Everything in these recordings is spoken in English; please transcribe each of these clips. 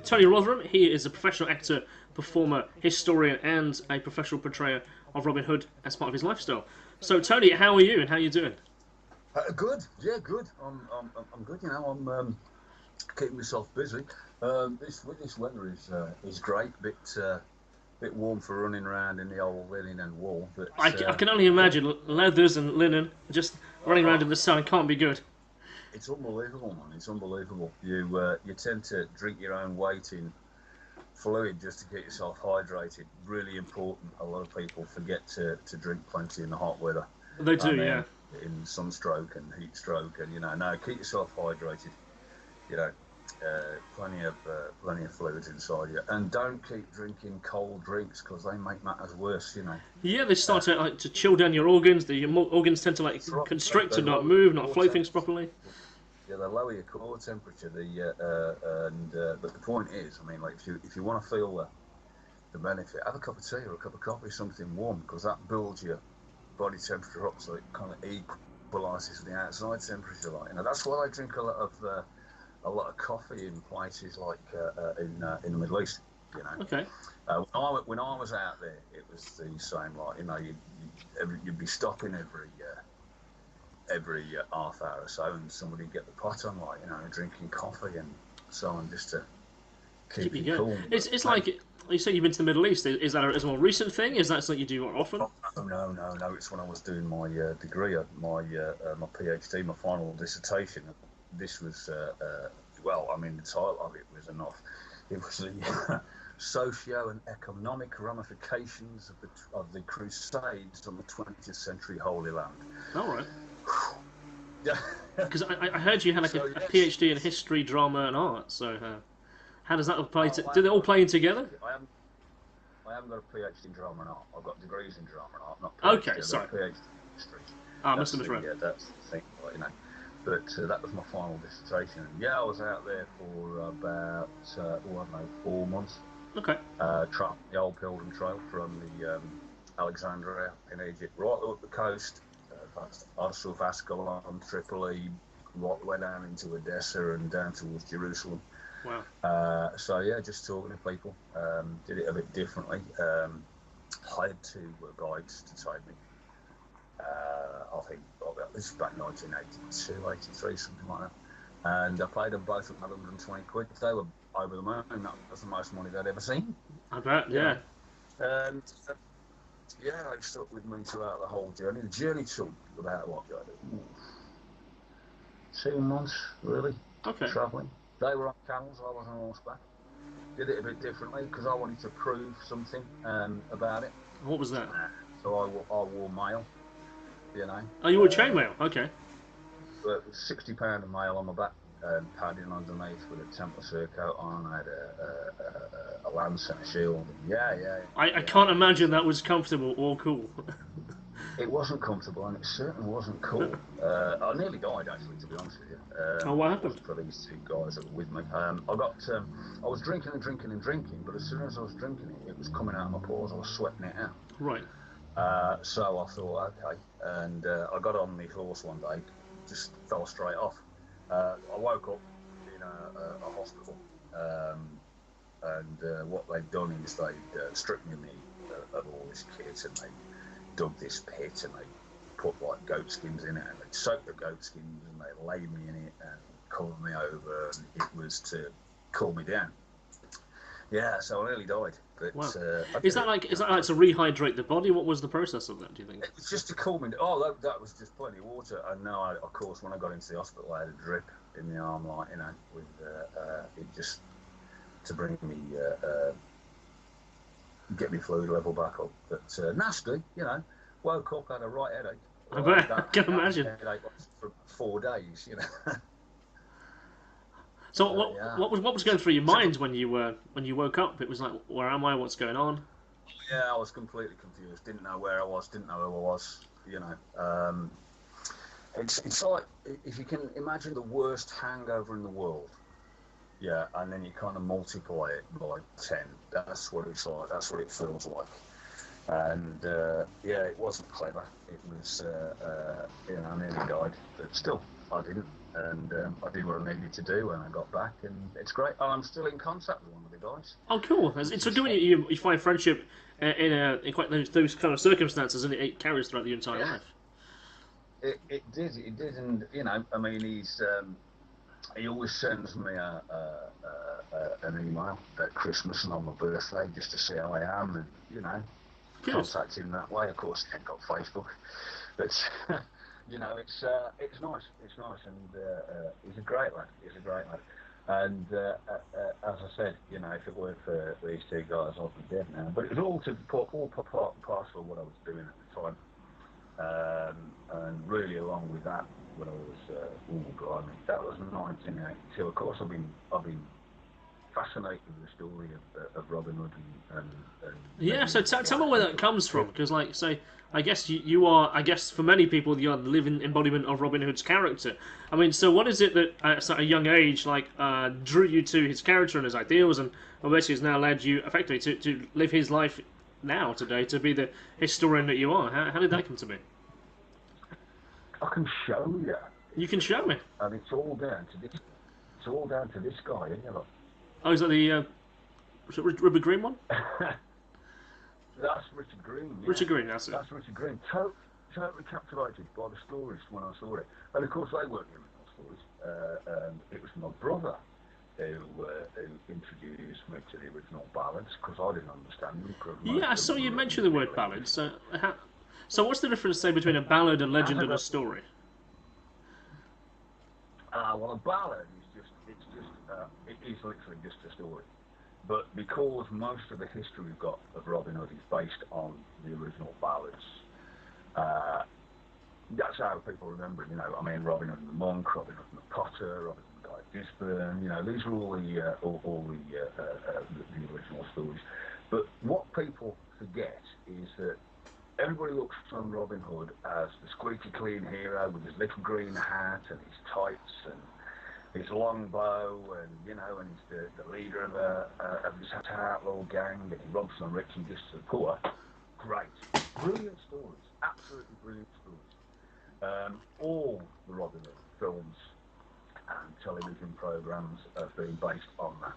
Tony Rotherham. He is a professional actor, performer, historian, and a professional portrayer of Robin Hood as part of his lifestyle. So, Tony, how are you and how are you doing? Good, yeah, good. I'm good. You know, I'm keeping myself busy. This weather is great. Bit warm for running around in the old linen and wool, but I can only yeah, imagine leathers and linen just running around in the sun can't be good. it's unbelievable, man. It's unbelievable. You tend to drink your own weight in fluid just to get yourself hydrated. Really important. A lot of people forget to drink plenty in the hot weather, They do, and yeah. then in sunstroke and heat stroke, and no, keep yourself hydrated. You know, plenty of fluids inside you, and don't keep drinking cold drinks because they make matters worse. Yeah, they Uh, start to chill down your organs. Your organs tend to that's right. constrict They and not lower your move, not core flow things temperature. properly. Yeah, they lower your core temperature. But the point is, I mean, like if you want to feel the benefit, have a cup of tea or a cup of coffee, something warm, because that builds your body temperature up, so it kind of equalises the outside temperature. That's why I drink a lot of coffee in places like in the Middle East. You know, Okay. when I was out there, it was the same. You'd be stopping every half hour or so, and somebody would get the pot on, drinking coffee and so on, just to Keep keep you you going. cool. But It's mate, like you say you've been to the Middle East. Is that a more recent thing? Is that something you do more often? oh, no. It's when I was doing my degree, my PhD, my final dissertation. This was well, I mean, the title of it was enough. It was the socio and economic ramifications of the Crusades on the 20th century Holy Land. All right. Yeah. Because I heard you had like So a yes, PhD in history, drama, and art. So how does that apply to? I Do they haven't all got a play in together? PhD. I haven't got a PhD in drama and art. I've got degrees in drama and art, not Okay, PhD. I've got a sorry. PhD in history. I must have misread. That's the thing, But that was my final dissertation, and yeah, I was out there for about I don't know, 4 months, Okay. traveling the old Pilgrim Trail from the Alexandria in Egypt right up the coast, past Arsuf, Ascalon, Tripoli, right the way down into Odessa and down towards Jerusalem. Wow. So yeah, just talking to people. Did it a bit differently. Hired two guides to take me. I think this is back 1982, 83, something like that. And I paid them both about 120 quid. They were over the moon. That was the most money they'd ever seen, I bet. you Yeah. know. And yeah, they stuck with me throughout the whole journey. The journey took about 2 months, really, Okay. travelling. They were on camels, I was on horseback. Did it a bit differently because I wanted to prove something about it. What was that? So I wore mail, you know, Oh, you were chainmail. Okay. but £60 a mail on my back, padding underneath with a Templar surcoat on. I had a lance and a shield. And I yeah. can't imagine that was comfortable or cool. It wasn't comfortable, and it certainly wasn't cool. I nearly died, actually, to be honest with you. Oh, what If it happened? wasn't for these two guys that were with me. I was drinking and drinking and drinking, but as soon as I was drinking it, it was coming out of my pores. I was sweating it out. Right. So I thought, okay, and I got on the horse one day, just fell straight off. I woke up in a hospital, and what they'd done is they'd stripped me of all this kit, and they dug this pit, and they put like goat skins in it, and they'd soaked the goat skins, and they laid me in it and covered me over, and it was to cool me down. Yeah, so I nearly died, Wow. but I Is did that it. like is that like to rehydrate the body? What was the process of that? Do you think? It was just to cool me. Oh, that was just plenty of water. And no, of course, when I got into the hospital, I had a drip in the arm, with it just to bring me, get me fluid level back up. But nasty. Woke up, had a right headache. I Well, bet. I that can that imagine. headache lasted for 4 days. So Yeah. what was going through your So mind when you woke up? It was like, where am I? What's going on? yeah, I was completely confused. Didn't know where I was. Didn't know who I was. It's like if you can imagine the worst hangover in the world. Yeah, and then you kind of multiply it by 10. That's what it's like. That's what it feels like. And yeah, it wasn't clever. It was, I nearly died, but still, I didn't, and I did what I needed to do when I got back, and it's great. Oh, I'm still in contact with one of the guys. Oh, cool. It's so good when you find friendship in quite those kind of circumstances, and it carries throughout the entire Yeah, life. it did, and I mean, he always sends me an email at Christmas and on my birthday just to see how I am, and Good. contact him that way. Of course, I ain't got Facebook, but it's nice. It's nice, and he's a great lad. He's a great lad. And as I said, if it weren't for these two guys, I'd be dead now. But it was all part and parcel of what I was doing at the time. And really, along with that, when I was, blimey, that was 1982. Of course, I've been fascinated with the story of Robin Hood and Yeah. So medieval tell me life where and that comes from, because like say. I guess you are. I guess for many people, you are the living embodiment of Robin Hood's character. I mean, so what is it that at a young age, drew you to his character and his ideals, and obviously has now led you effectively to live his life now today to be the historian that you are? How did that come to be? I can show you. You can show me. And it's all down to this. It's all down to this guy, isn't it? Look. Oh, is that the Rubber Green one? That's Richard Green. Yeah. Richard Green, that's it. That's Richard Green. Totally captivated by the stories when I saw it. And of course, they weren't the original stories. It was my brother who introduced me to the original ballads because I didn't understand them. Yeah, I saw you mention the word ballad. So what's the difference, say, between a ballad, a legend, and a story? Well, a ballad it is literally just a story. But because most of the history we've got of Robin Hood is based on the original ballads, that's how people remember him. I mean, Robin Hood and the Monk, Robin Hood and the Potter, Robin Hood and the Guy of Gisborne. These are all the original stories. But what people forget is that everybody looks on Robin Hood as the squeaky clean hero with his little green hat and his tights and his long bow, and and he's the leader of this outlaw gang, and he robs the rich and gives to the poor. Great, brilliant stories, absolutely brilliant stories. All the Robin Hood films and television programs have been based on that.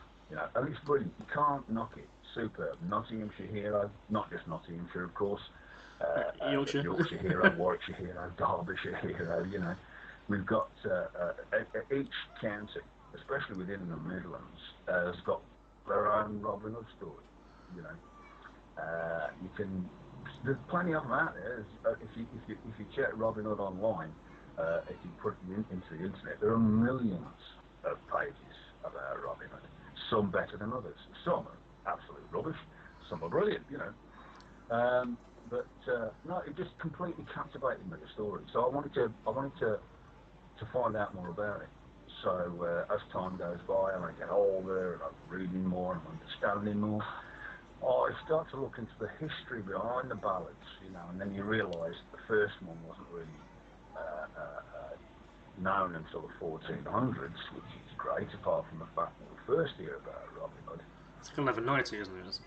And it's brilliant. You can't knock it. Superb. Nottinghamshire hero, not just Nottinghamshire, of course. Yorkshire. Yorkshire hero, Warwickshire hero, Derbyshire hero. We've got each county, especially within the Midlands, has got their own Robin Hood story. You can. There's plenty of them out there. If you check Robin Hood online, if you put it into the internet, there are millions of pages about Robin Hood. Some better than others. Some are absolute rubbish. Some are brilliant. But no, it just completely captivated me, the story. So I wanted to find out more about it. So as time goes by and I get older and I'm reading more and I'm understanding more, I start to look into the history behind the ballads, and then you realise the first one wasn't really known until the 1400s, which is great, apart from the fact that we first hear about Robin Hood. It's like 1190, isn't it?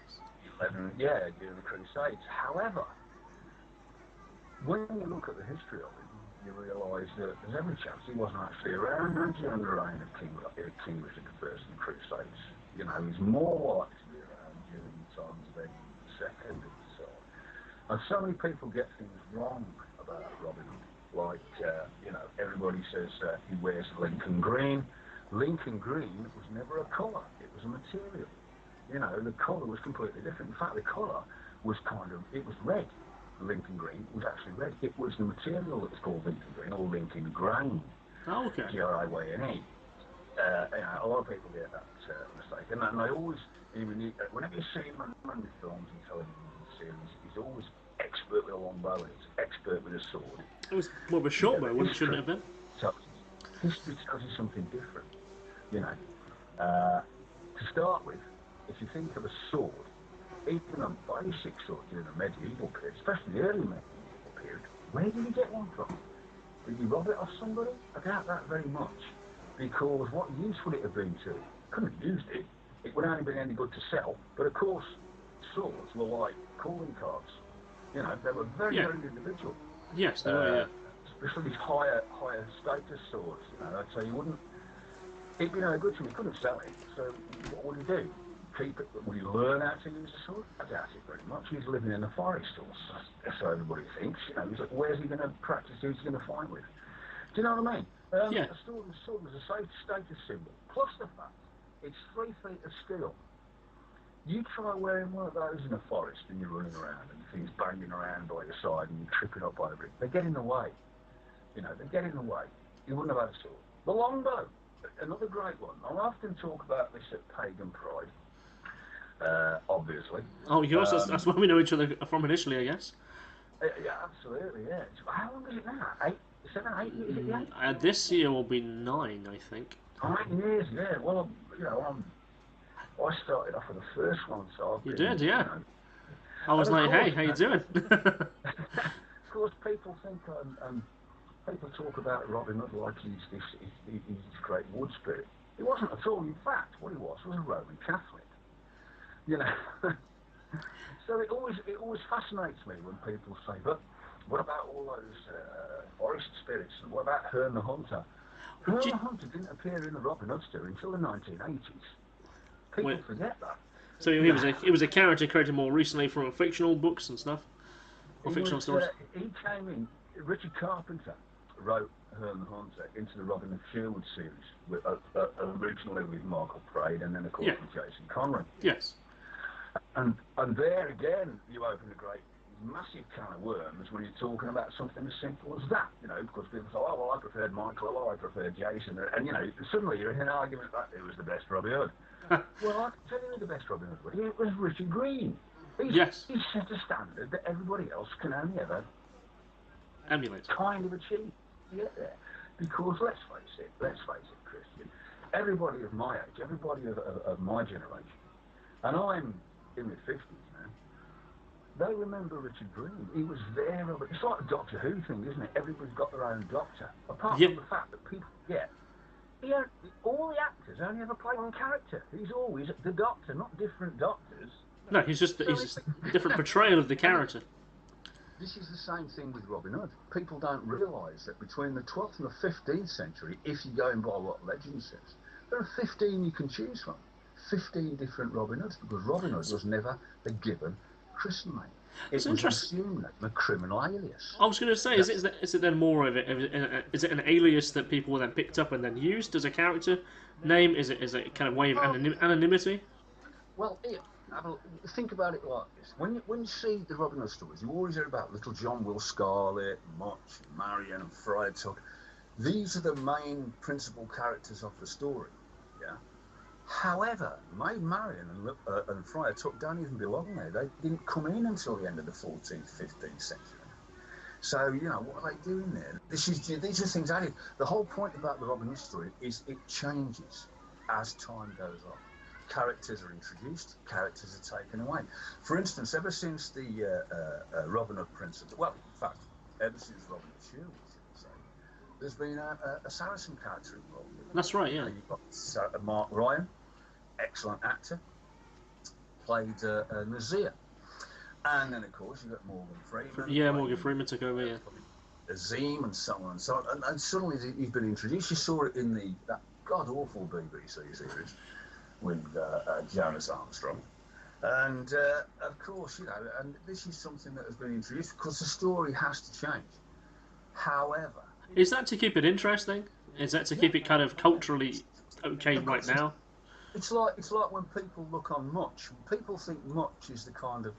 During the Crusades. However, when you look at the history of it, you realise that there's every chance he wasn't actually around during the reign of King Richard I and the Crusades. He's more likely to be around during the times of Edward II and so on. And so many people get things wrong about Robin Hood. Like, everybody says he wears Lincoln green. Lincoln green was never a colour, it was a material. The colour was completely different. In fact, the colour was it was red. Lincoln green was actually red. It was the material that was called Lincoln green or Lincoln grain. Oh, okay. G-R-I-Y-N-E. A lot of people get that mistake. And I always, whenever you see him in the films and television series, he's always expert with a long bow and he's expert with a sword. It was more of a short bow, shouldn't it have been? History tells you something different. To start with, if you think of a sword, even a basic sword during the medieval period, especially the early medieval period, where did you get one from? Did you rob it off somebody? I doubt that very much. Because what use would it have been to? Couldn't have used it. It would only been any good to sell. But of course, swords were like calling cards. They were very, very individual. Yes, they were, yeah. these higher status swords. You know, so you wouldn't. It'd be no good to him. He couldn't sell it. So what would he do? Keep it? Would he learn how to use a sword? I doubt it very much. He's living in the forest, or so everybody thinks. You know, he's like, where's he going to practice? Who's he going to fight with? Do you know what I mean? Yeah. A sword was a status symbol. Plus the fact it's 3 feet of steel. You try wearing one of those in a forest and you're running around and things banging around by your side and you're tripping up over it. They get in the way. You know, they get in the way. You wouldn't have had a sword. The longbow, another great one. I often talk about this at Pagan Pride, obviously. Oh, yours. That's where we know each other from initially, I guess. Yeah, absolutely, yeah. How long is it now? 8, 7, 8 years? Is it 8? This year will be 9, I think. 9 years, yeah. Well, you know, I started off with the first one, so I've You been, did, yeah. You know, I was like, course, hey, how you doing? of course, people think people talk about Robin Hood like he's this great wood spirit. He wasn't at all. In fact, what he was a Roman Catholic. You know. So it always fascinates me when people say, but what about all those forest spirits? And what about Herne the Hunter? Herne the Hunter didn't appear in the Robin Hood story until the 1980s. People forget that. So he was a character created more recently from fictional books and stuff, or fictional stories. He came in. Richard Carpenter wrote Herne the Hunter into the Robin Hood Sherwood series, originally with Michael Pride, and then of course with Jason Connery. Yes. And there again, you open a great, massive can of worms when you're talking about something as simple as that, you know, because people say, oh, well, I preferred Michael, or I preferred Jason, and, you know, suddenly you're in an argument about who was the best Robin Hood. Well, I can tell you who the best Robin Hood was. It was Richard Green. He set a standard that everybody else can only ever emulate. Kind of achieve. Yeah. Because let's face it, Kristian, everybody of my age, everybody of my generation, and I'm in my 50s now, they remember Richard Green. He was there. It's like a Doctor Who thing, isn't it? Everybody's got their own doctor. Apart from the fact that people forget, all the actors only ever play one character. He's always the doctor, not different doctors. No, he's just a different portrayal of the character. This is the same thing with Robin Hood. People don't realise that between the 12th and the 15th century, if you're going by what legend says, there are 15 you can choose from. 15 different Robin Hoods, because Robin Hood was never a given Christian name. It was assumed a criminal alias. I was going to say, is it then more of it? Is it an alias that people then picked up and then used as a character name? Is it kind of way of anonymity? Well, think about it like this: when you see the Robin Hood stories, you always hear about Little John, Will Scarlet, Much, Marion, and Friar Tuck. These are the main principal characters of the story. Yeah. However, Maid Marian and Friar Tuck don't even belong there. They didn't come in until the end of the 14th, 15th century. So, you know, what are they doing there? These are things added. The whole point about the Robin Hood story is it changes as time goes on. Characters are introduced, characters are taken away. For instance, ever since the Robin Hood Principle, well, in fact, ever since Robin Hood Sherwood, there's been a Saracen character involved. That's right, yeah. You've got Mark Ryan, excellent actor, played Nazir. And then, of course, you've got Morgan Freeman. Yeah, Morgan Freeman took over, yeah. Azim and so on and so on. And suddenly he's been introduced. You saw it in that god-awful BBC series with Jonas Armstrong. And, of course, you know, and this is something that has been introduced because the story has to change. However... Is that to keep it interesting? Is that to keep it kind of culturally okay right now? It's like when people look on Much. People think Much is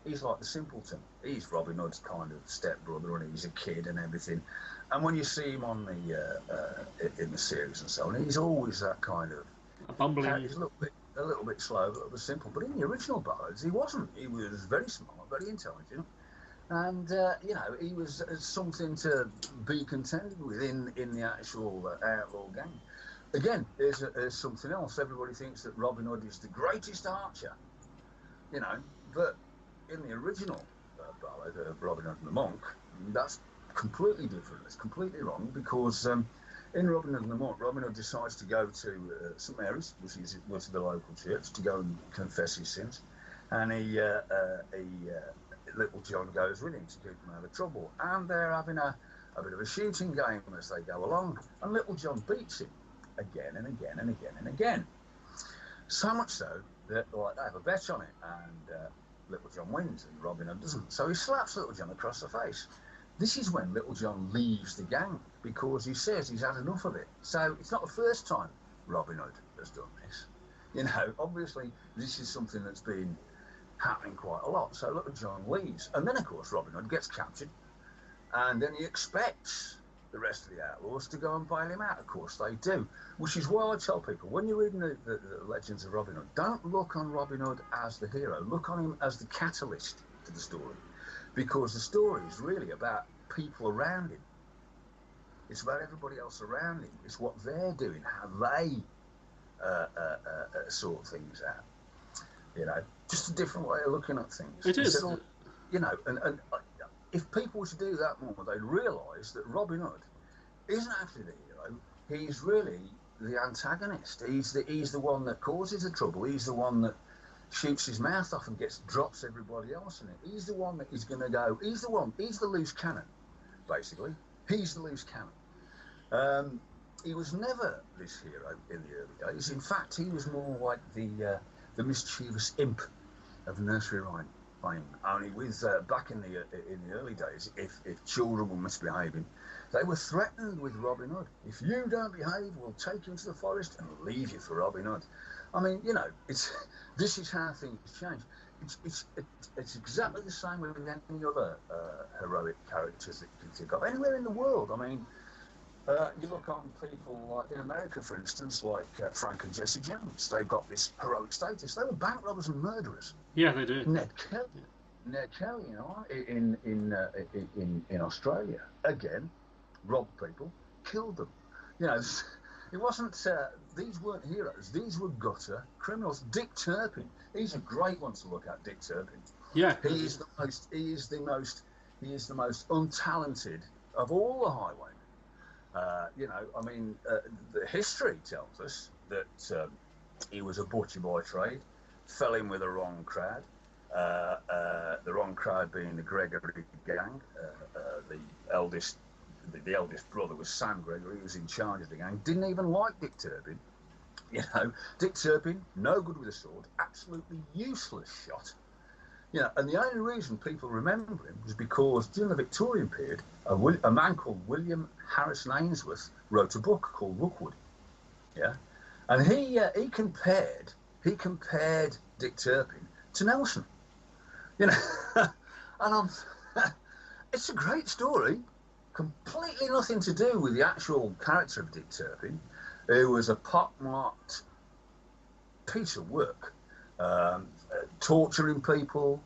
he's like the simpleton. He's Robin Hood's kind of stepbrother, and he's a kid and everything. And when you see him on in the series and so on, he's always that kind of a bumbling. He's a little bit slow, but simple. But in the original ballads, he wasn't. He was very smart, very intelligent. And, you know, he was something to be contended with in the actual outlaw gang. Again, there's something else. Everybody thinks that Robin Hood is the greatest archer, you know, but in the original ballad of Robin Hood and the Monk, that's completely different. It's completely wrong because in Robin Hood and the Monk, Robin Hood decides to go to St Mary's, which was the local church, to go and confess his sins. And Little John goes with him to keep him out of trouble. And they're having a a bit of a shooting game as they go along, and Little John beats him again and again and again and again. So much so that like, they have a bet on it, and Little John wins and Robin Hood doesn't. So he slaps Little John across the face. This is when Little John leaves the gang because he says he's had enough of it. So it's not the first time Robin Hood has done this. You know, obviously this is something that's been happening quite a lot. So Little John leaves, and then of course Robin Hood gets captured, and then he expects the rest of the outlaws to go and bail him out. Of course they do, which is why I tell people, when you're reading the legends of Robin Hood, don't look on Robin Hood as the hero, look on him as the catalyst to the story, because the story is really about people around him. It's about everybody else around him. It's what they're doing, how they sort things out. You know, just a different way of looking at things. It is. You know, and if people were to do that more, they'd realise that Robin Hood isn't actually the hero. He's really the antagonist. He's the one that causes the trouble. He's the one that shoots his mouth off and drops everybody else in it. He's the one that is going to go. He's the loose cannon, basically. He's the loose cannon. He was never this hero in the early days. In fact, he was more like the mischievous imp of nursery rhyme. Only with back in the early days, if children were misbehaving, they were threatened with Robin Hood. If you don't behave, we'll take you into the forest and leave you for Robin Hood. I mean, you know, this is how things change. It's exactly the same with any other heroic characters that you can think of anywhere in the world. I mean, you look on people like in America, for instance, like Frank and Jesse James. They've got this heroic status. They were bank robbers and murderers. Yeah, they do. Ned Kelly, you know, in Australia, again, robbed people, killed them. You know, it wasn't. These weren't heroes. These were gutter criminals. Dick Turpin. He's a great one to look at. Dick Turpin. Yeah. He is the most untalented of all the highwaymen. You know, I mean, the history tells us that he was a butcher by trade, fell in with the wrong crowd. The wrong crowd being the Gregory gang. The eldest brother was Sam Gregory, who was in charge of the gang. Didn't even like Dick Turpin. You know, Dick Turpin, no good with a sword, absolutely useless shot. You know, and the only reason people remember him was because during the Victorian period, a man called William Harrison Ainsworth wrote a book called Rookwood. Yeah, and he compared Dick Turpin to Nelson. You know, and it's a great story. Completely nothing to do with the actual character of Dick Turpin, who was a pockmarked piece of work, torturing people.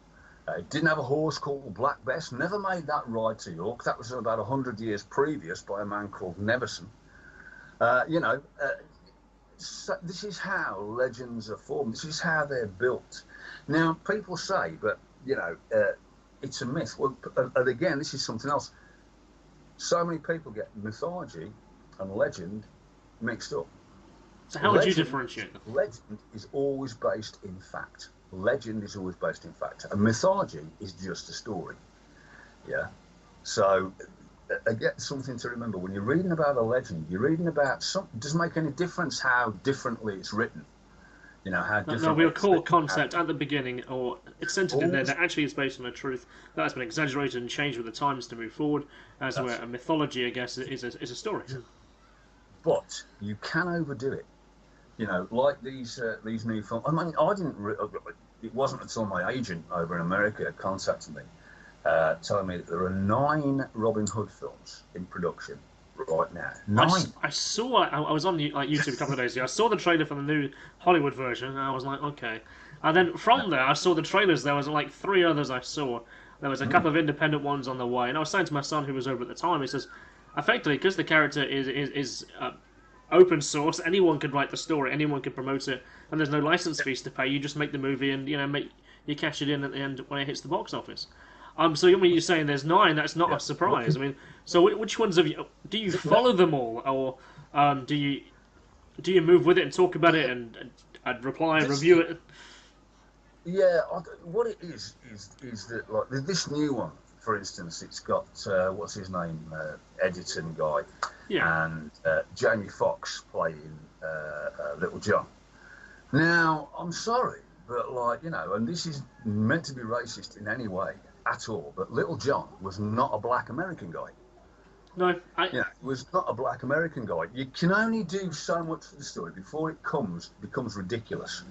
Didn't have a horse called Black Bess, never made that ride to York. That was about 100 years previous by a man called Neverson. You know, so this is how legends are formed. This is how they're built. Now, people say, but, you know, it's a myth. Well, and again, this is something else. So many people get mythology and legend mixed up. So how would you differentiate them? Legend is always based in fact. Legend is always based in fact. And mythology is just a story. Yeah. So, again, something to remember. When you're reading about a legend, you're reading about something. It doesn't make any difference how differently it's written. You know, how different. There'll be a core concept at the beginning, or it's centered in there that actually is based on a truth that has been exaggerated and changed with the times to move forward. As where a mythology, I guess, is a story. But you can overdo it. You know, like these new films. I mean, it wasn't until my agent over in America contacted me, telling me that there are 9 Robin Hood films in production right now. 9. I saw. I was on YouTube a couple of days ago. I saw the trailer for the new Hollywood version, and I was like, okay. And then from there, I saw the trailers. There was like 3 others I saw. There was a couple of independent ones on the way, and I was saying to my son, who was over at the time, he says, effectively, because the character is open source, anyone can write the story, anyone can promote it, and there's no license fees to pay. You just make the movie, and you cash it in at the end when it hits the box office. So when you're saying there's 9, that's not a surprise. I mean, so which ones do you follow them all, or do you move with it and talk about it and reply and review it? Yeah, what it is that like this new one, for instance, it's got what's his name, Edgerton guy, Yeah. and Jamie Foxx playing Little John. Now, I'm sorry, but like, you know, and this is meant to be racist in any way at all, but Little John was not a black American guy. No, Yeah, he was not a black American guy. You can only do so much for the story before it becomes ridiculous.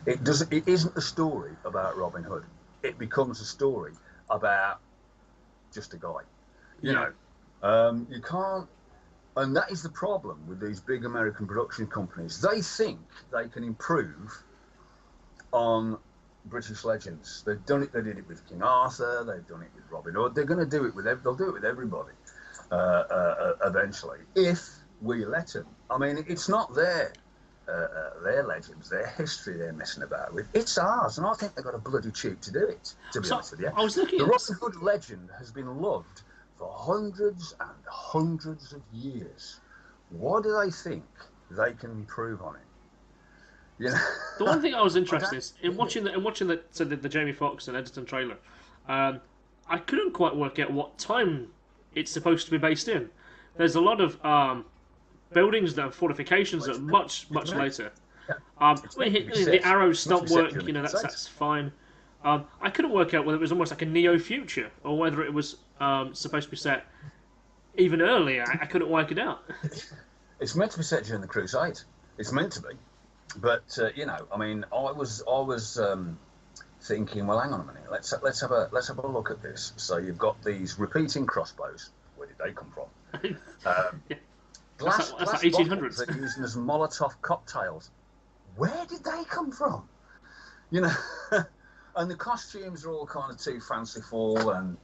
It isn't a story about Robin Hood. It becomes a story about just a guy. You know, you can't, and that is the problem with these big American production companies. They think they can improve on British legends. They've done it. They did it with King Arthur. They've done it with Robin Hood. They're going to do it with. They'll do it with everybody eventually, if we let them. I mean, it's not their legends, their history they're messing about with. It's ours, and I think they've got a bloody cheek to do it. To be honest with you, I was looking the at Robin Hood legend has been loved for hundreds and hundreds of years. What do they think they can improve on it? You know? The one thing I was interested in watching the Jamie Foxx and Edgerton trailer, I couldn't quite work out what time it's supposed to be based in. There's a lot of buildings and fortifications that are much later. The arrows stop work, you know, that's fine. I couldn't work out whether it was almost like a neo-future or whether it was supposed to be set even earlier. I couldn't work it out. It's meant to be set during the Crusades. It's meant to be, but you know, I mean, I was thinking, well, hang on a minute, let's have a look at this. So you've got these repeating crossbows. Where did they come from? Glass 1800s. They're using as Molotov cocktails. Where did they come from? You know, and the costumes are all kind of too fanciful, and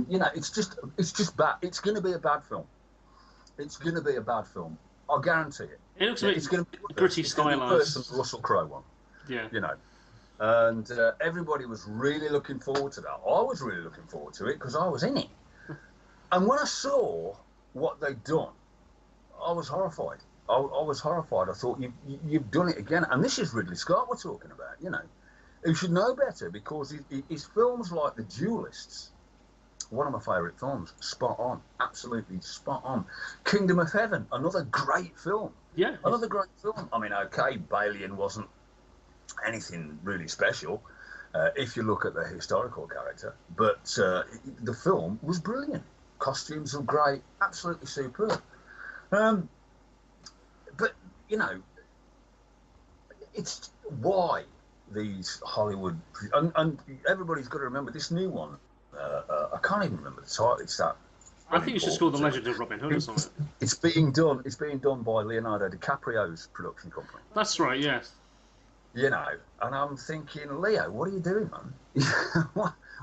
you know, it's just bad. It's going to be a bad film. It's going to be a bad film. I'll guarantee it. It looks like it's going to be pretty stylized. The Russell Crowe one. Yeah. You know, and everybody was really looking forward to that. I was really looking forward to it because I was in it. And when I saw what they'd done, I was horrified. I was horrified. I thought, you've done it again. And this is Ridley Scott we're talking about, you know. Who should know better because his films like The Duelists, one of my favourite films, spot on, absolutely spot on. Kingdom of Heaven, another great film. Yeah. Another great film. I mean, okay, Balian wasn't anything really special if you look at the historical character, but the film was brilliant. Costumes were great, absolutely superb. But, you know, it's why these Hollywood... And everybody's got to remember this new one. I can't even remember the title. It's that... I think it's just called The Legend of Robin Hood or something. It's being done by Leonardo DiCaprio's production company. That's right, yes. You know, and I'm thinking, Leo, what are you doing, man?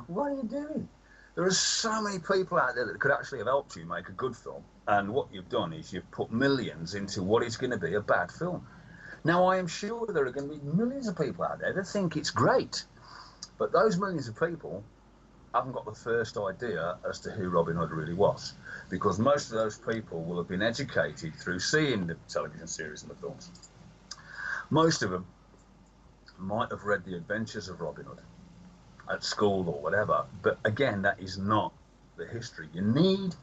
what are you doing? There are so many people out there that could actually have helped you make a good film. And what you've done is you've put millions into what is going to be a bad film. Now, I am sure there are going to be millions of people out there that think it's great. But those millions of people haven't got the first idea as to who Robin Hood really was. Because most of those people will have been educated through seeing the television series and the films. Most of them might have read The Adventures of Robin Hood at school or whatever. But again, that is not the history. You need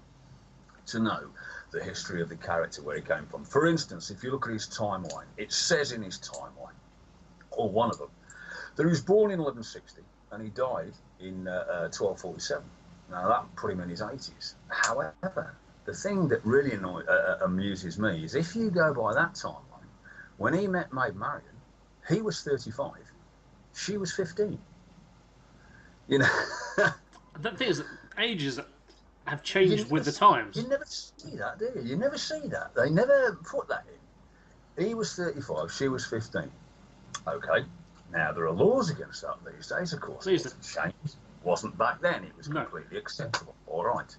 to know the history of the character, where he came from. For instance, if you look at his timeline, it says in his timeline, or one of them, that he was born in 1160 and he died in 1247. Now that put him in his 80s. However, the thing that really amuses me is if you go by that timeline, when he met Maid Marian, he was 35, she was 15. You know, the thing is, ages have changed with the times. You never see that, do you? You never see that. They never put that in. He was 35, she was 15. Okay. Now, there are laws against that these days, of course. It wasn't back then. It was completely acceptable. All right.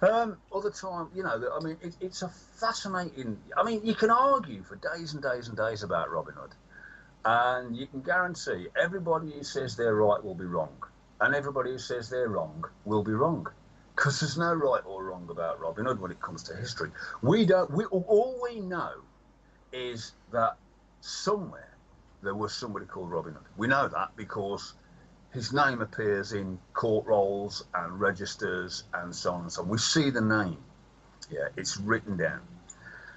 Other time, you know, I mean, it's a fascinating... I mean, you can argue for days and days and days about Robin Hood. And you can guarantee everybody who says they're right will be wrong. And everybody who says they're wrong will be wrong. Because there's no right or wrong about Robin Hood when it comes to history. All we know is that somewhere there was somebody called Robin Hood. We know that because his name appears in court rolls and registers and so on and so on. We see the name. Yeah, it's written down.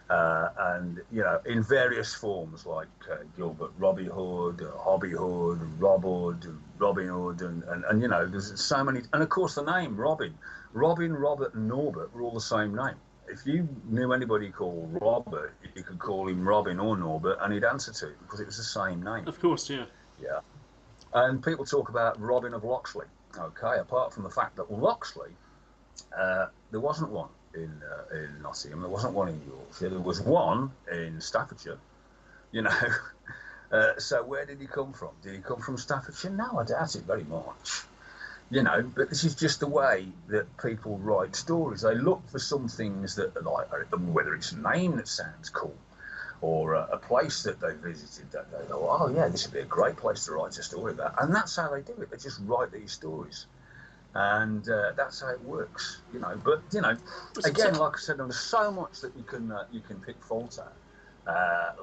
And, you know, in various forms like Gilbert Robbie Hood, Hobby Hood, Rob Hood, Robin Hood, and, you know, there's so many. And, of course, the name Robin, Robert, and Norbert were all the same name. If you knew anybody called Robert, you could call him Robin or Norbert, and he'd answer to it because it was the same name. Of course, yeah. Yeah. And people talk about Robin of Locksley. Okay, apart from the fact that Locksley, there wasn't one in Nottingham, there wasn't one in Yorkshire, there was one in Staffordshire, you know. So where did he come from? Did he come from Staffordshire? No, I doubt it very much. You know, but this is just the way that people write stories. They look for some things that, like, whether it's a name that sounds cool, or a place that they visited that they go, oh yeah, this would be a great place to write a story about. And that's how they do it. They just write these stories. And that's how it works, you know. But, you know, again, like I said, there's so much that you can pick fault at.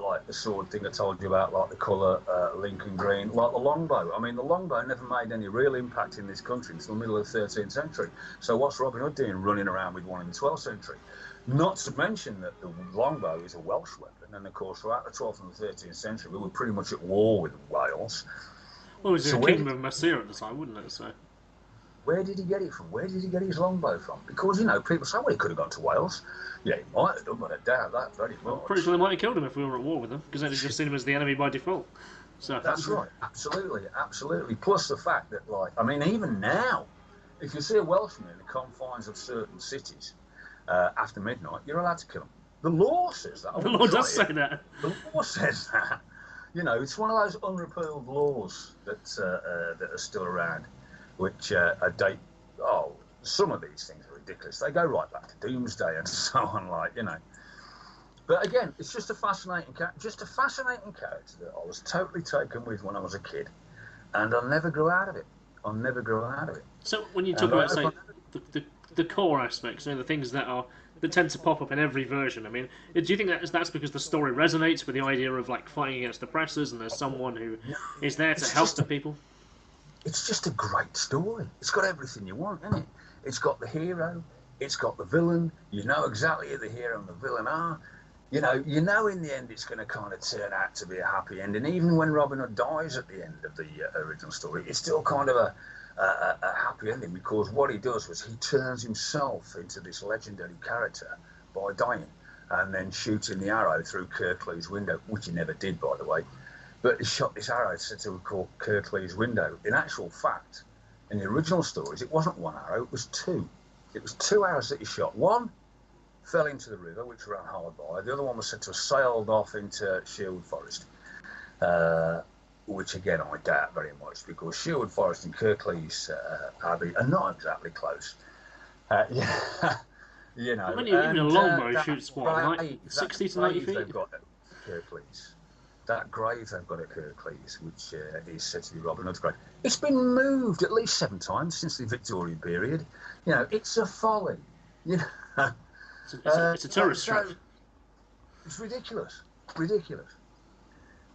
Like the sword thing I told you about, like the colour Lincoln green, like the longbow. I mean, the longbow never made any real impact in this country until the middle of the 13th century. So what's Robin Hood doing running around with one in the 12th century? Not to mention that the longbow is a Welsh weapon, and of course throughout the 12th and the 13th century we were pretty much at war with Wales. Well, it was the Kingdom of Mercia at the time, wouldn't it? So where did he get it from? Where did he get his longbow from? Because, you know, people say, well, he could have gone to Wales. Yeah, he might have done, but I doubt that very much. I'm pretty sure they might have killed him if we were at war with them, because they'd have just seen him as the enemy by default. So that's right, absolutely, absolutely. Plus the fact that, like, I mean, even now, if you see a Welshman in the confines of certain cities after midnight, you're allowed to kill them. The law says that. The law does say that. The law says that. You know, it's one of those unrepealed laws that are still around, which date. Oh, some of these things are ridiculous. They go right back to Doomsday and so on, like, you know. But again, it's just a fascinating character that I was totally taken with when I was a kid, and I never grew out of it. So when you talk about, say, the core aspects, you know, the things that tend to pop up in every version, I mean, do you think that's because the story resonates with the idea of, like, fighting against oppressors, and there's someone who is there to help the people? It's just a great story. It's got everything you want, isn't it? It's got the hero, it's got the villain. You know exactly who the hero and the villain are. You know in the end it's going to kind of turn out to be a happy ending. Even when Robin Hood dies at the end of the original story, it's still kind of a happy ending, because what he does was he turns himself into this legendary character by dying and then shooting the arrow through Kirklees' window, which he never did, by the way. But he shot this arrow to call Kirklees' window. In actual fact, in the original stories, it wasn't one arrow, it was two. It was two arrows that he shot. One fell into the river, which ran hard by. The other one was said to have sailed off into Sherwood Forest, which, again, I doubt very much, because Sherwood Forest and Kirklees Abbey are not exactly close. You know. I mean, even a longbow shoots, what, like 60 to 90 feet? They've got at Kirklees. That grave they've got at Kirklees, which is said to be Robin Hood's grave, it's been moved at least 7 times since the Victorian period. You know, it's a folly. You know, it's a tourist trap. It's ridiculous,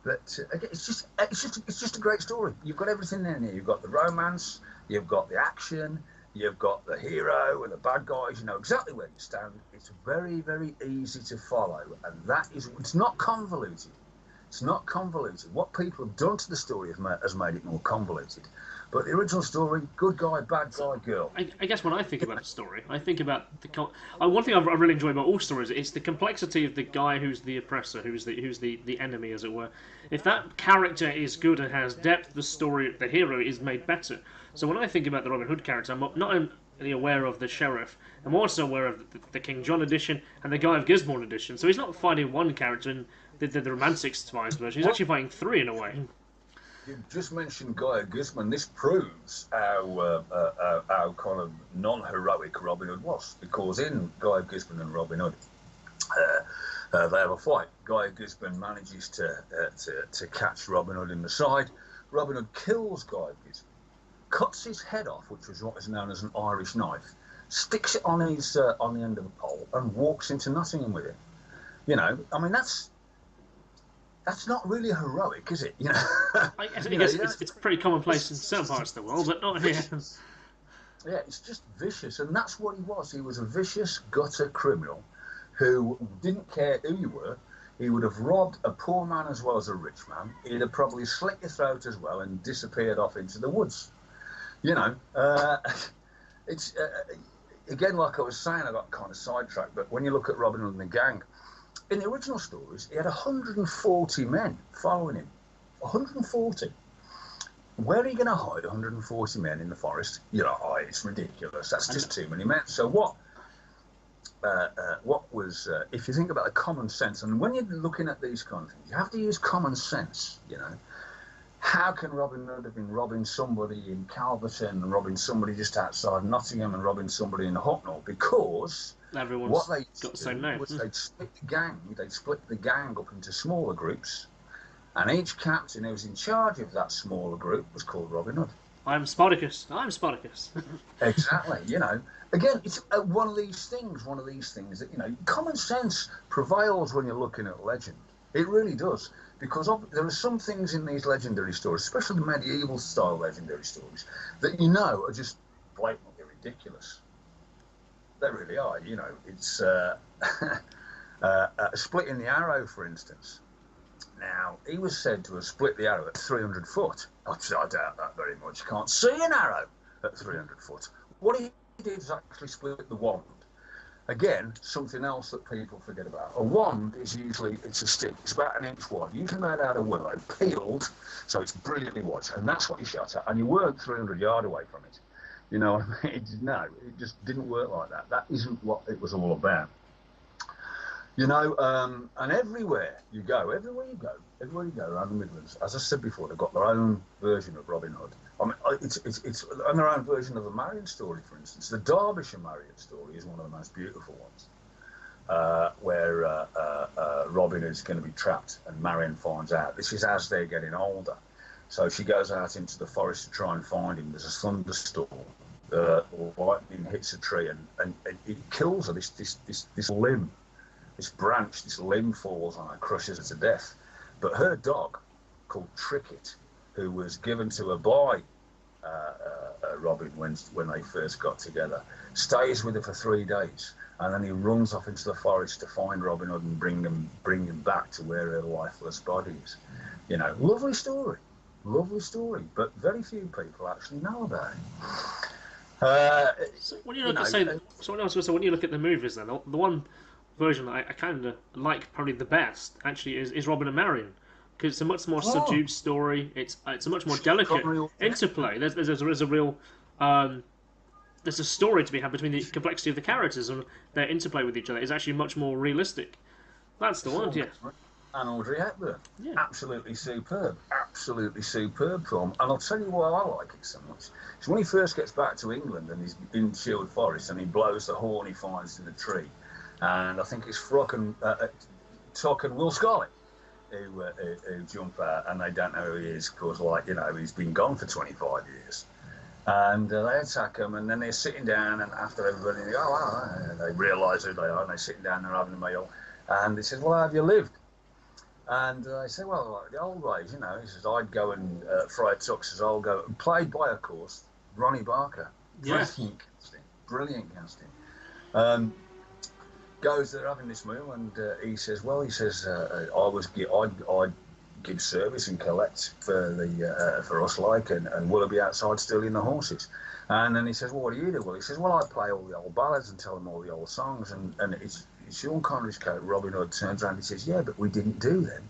But again, it's just a great story. You've got everything in there. You've got the romance, you've got the action, you've got the hero and the bad guys. You know exactly where you stand. It's very, very easy to follow, and it's not convoluted. It's not convoluted. What people have done to the story has made it more convoluted. But the original story, good guy, bad guy, girl. I guess when I think about a story, I think about one thing I really enjoy about all stories is the complexity of the guy who's the oppressor, who's the enemy, as it were. If that character is good and has depth, the story, the hero, is made better. So when I think about the Robin Hood character, I'm not only aware of the sheriff, I'm also aware of the King John edition and the Guy of Gisborne edition. So he's not fighting one character in the romantic spies version. He's actually fighting 3 in a way. You just mentioned Guy of Gisborne. This proves how kind of non-heroic Robin Hood was, because in Guy of Gisborne and Robin Hood, they have a fight. Guy of Gisborne manages to catch Robin Hood in the side. Robin Hood kills Guy of Gisborne, cuts his head off, which was what is known as an Irish knife, sticks it on the end of a pole, and walks into Nottingham with it. You know, I mean, that's that's not really heroic, is it? You know, I guess you know, it's pretty commonplace in certain parts of the world, but not here. yeah, it's just vicious, and that's what he was. He was a vicious gutter criminal who didn't care who you were. He would have robbed a poor man as well as a rich man. He'd have probably slit your throat as well and disappeared off into the woods. You know, it's again, like I was saying, I got kind of sidetracked. But when you look at Robin Hood and the gang, in the original stories, he had 140 men following him. 140. Where are you going to hide 140 men in the forest? You know, oh, it's ridiculous. That's just too many men. So what was, if you think about the common sense, and when you're looking at these kind of things, you have to use common sense, you know. How can Robin Hood have been robbing somebody in Calverton and robbing somebody just outside Nottingham and robbing somebody in Hucknall? Because everyone's what they got the same name. Was they'd split the gang up into smaller groups, and each captain who was in charge of that smaller group was called Robin Hood. I'm Spartacus. Exactly. You know, again, it's one of these things that, you know, common sense prevails when you're looking at legend. It really does, because there are some things in these legendary stories, especially the medieval style legendary stories, that you know are just blatantly ridiculous. They really are. You know, it's splitting the arrow, for instance. Now, he was said to have split the arrow at 300 foot. I doubt that very much. You can't see an arrow at 300 foot. What he did is actually split the wand. Again, something else that people forget about. A wand is usually, it's a stick. It's about an inch wide, usually made out of willow, peeled, so it's brilliantly white. And that's what you shot at. And you weren't 300 yards away from it. You know what I mean? No, it just didn't work like that. That isn't what it was all about. You know, and everywhere you go around the Midlands, as I said before, they've got their own version of Robin Hood. I mean, it's and their own version of a Marion story, for instance. The Derbyshire Marion story is one of the most beautiful ones, where Robin is going to be trapped and Marion finds out. This is as they're getting older. So she goes out into the forest to try and find him. There's a thunderstorm. Lightning hits a tree and it kills her. This limb. This branch, this limb falls on her, crushes her to death. But her dog, called Tricket, who was given to her by Robin when they first got together, stays with her for 3 days, and then he runs off into the forest to find Robin Hood and bring him back to where her lifeless body is. You know, lovely story, but very few people actually know about it. So when you look when you look at the movies, then the one version that I kind of like probably the best actually is Robin and Marion, because it's a much more subdued story. It's a much more delicate interplay. There's a real there's a story to be had between the complexity of the characters, and their interplay with each other is actually much more realistic. That's the one, yeah. And Audrey Hepburn, absolutely superb film. And I'll tell you why I like it so much. It's when he first gets back to England and he's in Shield Forest and he blows the horn he finds in the tree. And I think it's Tuck and Will Scarlet who jump out, and they don't know who he is because, like, you know, he's been gone for 25 years. And they attack him, and then they're sitting down, and after everybody, they realise who they are, and they're sitting down, they're having a meal, and he says, well, how have you lived? And they say, well, like the old ways, you know. He says, I'd go and Friar Tuck says, I'll go, played by, of course, Ronnie Barker. Brilliant casting. Goes there having this meal, and he says, I'd give service and collect for us, like, and will I be outside stealing the horses? And then he says, well, what do you do? Well, he says, well, I play all the old ballads and tell them all the old songs. And it's Sean Connery's character, Robin Hood, turns around and he says, yeah, but we didn't do them.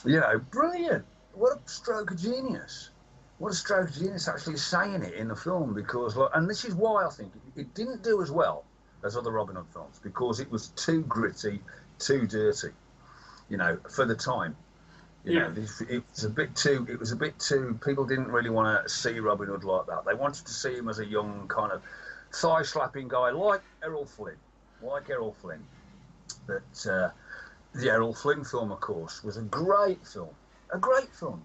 You know, brilliant. What a stroke of genius. What a stroke of genius actually saying it in the film, because, and this is why I think it didn't do as well as other Robin Hood films, because it was too gritty, too dirty, you know, for the time. You know, it was a bit too. People didn't really want to see Robin Hood like that. They wanted to see him as a young kind of thigh-slapping guy, like Errol Flynn. But the Errol Flynn film, of course, was a great film.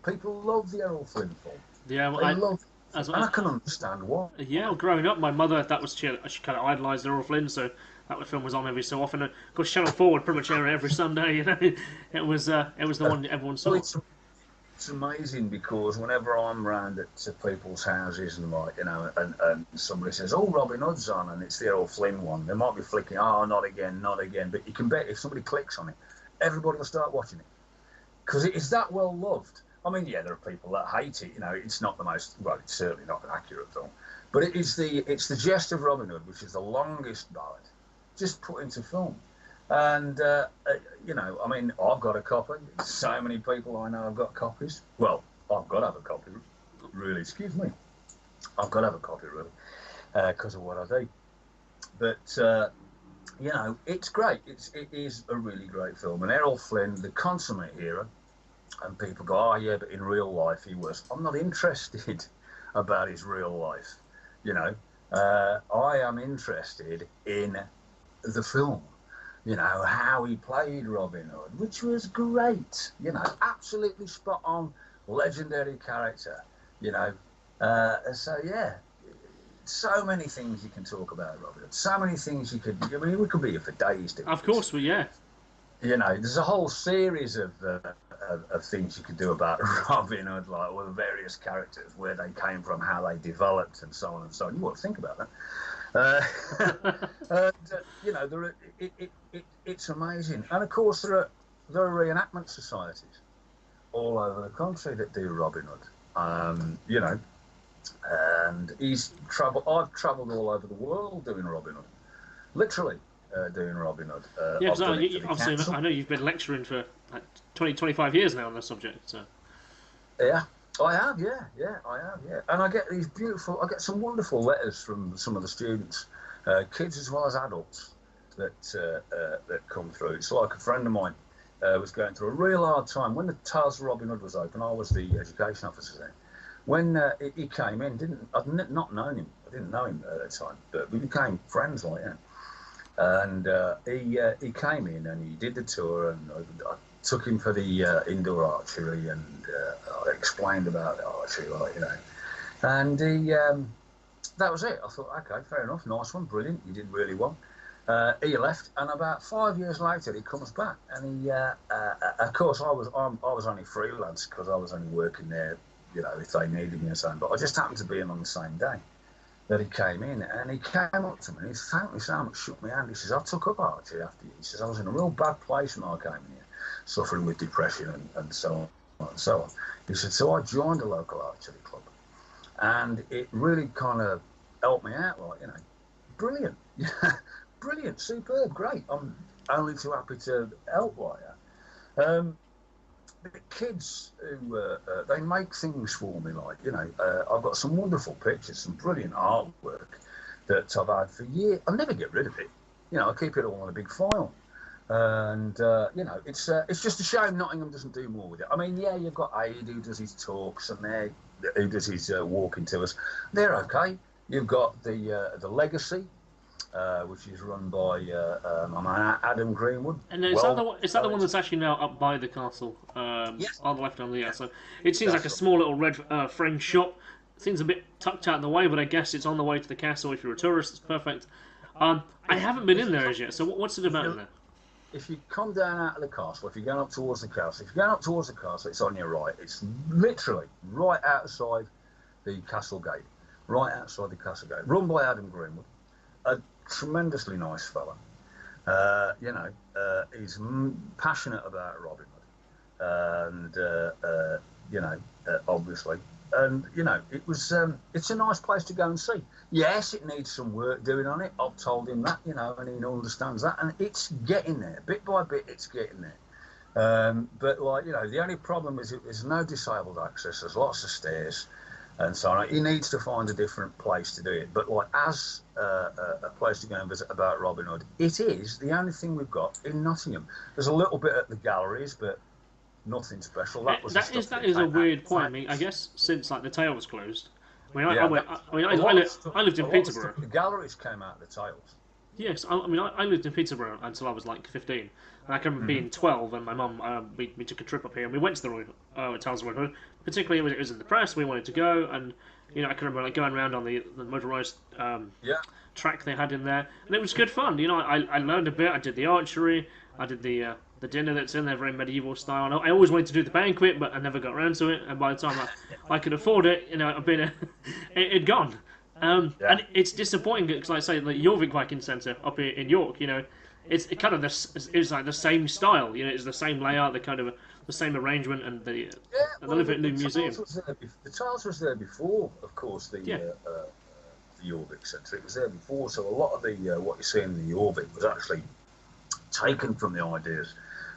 People love the Errol Flynn film. Yeah, well, and I can understand why. Yeah, well, growing up, my mother, she kind of idolised Errol Flynn, so that film was on every so often. Of course, Channel 4 would pretty much air it every Sunday. You know, it was the one everyone Well, saw. it's amazing because whenever I'm round to people's houses and like, you know, and somebody says, "Oh, Robin Hood's on," and it's the old Flynn one, they might be flicking, "Oh, not again, not again." But you can bet if somebody clicks on it, everybody will start watching it because it is that well loved. I mean, yeah, there are people that hate it. You know, it's not the most, well, it's certainly not an accurate film, but it's the Jest of Robin Hood, which is the longest ballad just put into film. And, you know, I mean, I've got a copy. So many people I know have got copies. Well, I've got to have a copy, really. Excuse me. I've got to have a copy, really, because of what I do. But, you know, it's great. It is a really great film. And Errol Flynn, the consummate hero, and people go, "Oh, yeah, but in real life he was." I'm not interested about his real life, you know. I am interested in the film. You know, how he played Robin Hood, which was great, you know, absolutely spot on, legendary character, you know. So, yeah, so many things you can talk about Robin Hood, so many things you could, I mean, we could be here for days doing Of course, well, yeah. You know, there's a whole series of things you could do about Robin Hood, like all the various characters, where they came from, how they developed, and so on and so on. You want to think about that. And, you know, it's amazing. And of course, there are reenactment societies all over the country that do Robin Hood. You know, and I've travelled all over the world doing Robin Hood, literally doing Robin Hood. Yeah, because obviously, I know you've been lecturing for like 20, 25 years now on the subject. So. Yeah. I have, yeah, I have, yeah. And I get I get some wonderful letters from some of the students, kids as well as adults, that come through. It's like a friend of mine was going through a real hard time. When the Tales of Robin Hood was open, I was the education officer then. When he came in, I'd not known him. I didn't know him at the time, but we became friends like that. And he came in and he did the tour, and I took him for the indoor archery, and I explained about the archery, like, you know. And he, that was it. I thought, okay, fair enough, nice one, brilliant, you did really well. He left, and about 5 years later, he comes back, and he, of course, I was only freelance because I was only working there, you know, if they needed me or something. But I just happened to be in on the same day that he came in, and he came up to me and he thanked me so much, shook my hand. He says, "I took up archery after you." He says, "I was in a real bad place when I came in here, suffering with depression and so on and so on." He said, "So I joined a local archery club, and it really kind of helped me out, like, you know." Brilliant. Brilliant, superb, great. I'm only too happy to help like that. The kids who they make things for me, like, you know, I've got some wonderful pictures, some brilliant artwork that I've had for years. I'll never get rid of it. You know, I keep it all in a big file. And you know, it's just a shame Nottingham doesn't do more with it. I mean, yeah, you've got Aid who does his talks, and there who does his walking tours. They're okay. You've got the Legacy, which is run by Adam Greenwood. And is that the one that's actually now up by the castle? Yes. On the left, on the so it seems That's like a small little red frame shop. Seems a bit tucked out in the way, but I guess it's on the way to the castle. If you're a tourist, it's perfect. I haven't been in there as yet. So what's it about in there? If you come down out of the castle, if you're going up towards the castle, it's on your right. It's literally right outside the castle gate, right outside the castle gate. Run by Adam Greenwood, a tremendously nice fella. You know, he's passionate about Robin Hood, and you know, obviously, and you know, it's a nice place to go and see. Yes, it needs some work doing on it. I've told him that, you know, and he understands that, and it's getting there, bit by bit. It's getting there. But like, you know, the only problem is there's no disabled access. There's lots of stairs, and so on. He needs to find a different place to do it. But like, as a place to go and visit about Robin Hood, it is the only thing we've got in Nottingham. There's a little bit at the galleries, but nothing special. That is a weird point. I mean, I guess since like the tail was closed. I lived in Peterborough. The galleries came out of the tails. Yes, I lived in Peterborough until I was like 15. And I can remember being 12, and my mum, we took a trip up here, and we went to the Tales of Robin Hood. Particularly, it was in the press. We wanted to go, and You know, I can remember like going around on the motorised Yeah, track they had in there, and it was good fun. You know, I learned a bit. I did the archery. I did the dinner that's in there, very medieval style. And I always wanted to do the banquet, but I never got around to it. And by the time I could afford it, you know, I've been it'd gone. yeah. And it's disappointing because, like I say, the Jorvik Viking Centre up in York, you know, it's kind of it's like the same style. You know, it's the same layout, the kind of the same arrangement, and Yeah, they well, live at a new museum. The tiles was there before, of course, Yeah, the Jorvik Centre. It was there before, so a lot of the what you see in the Jorvik was actually taken from the ideas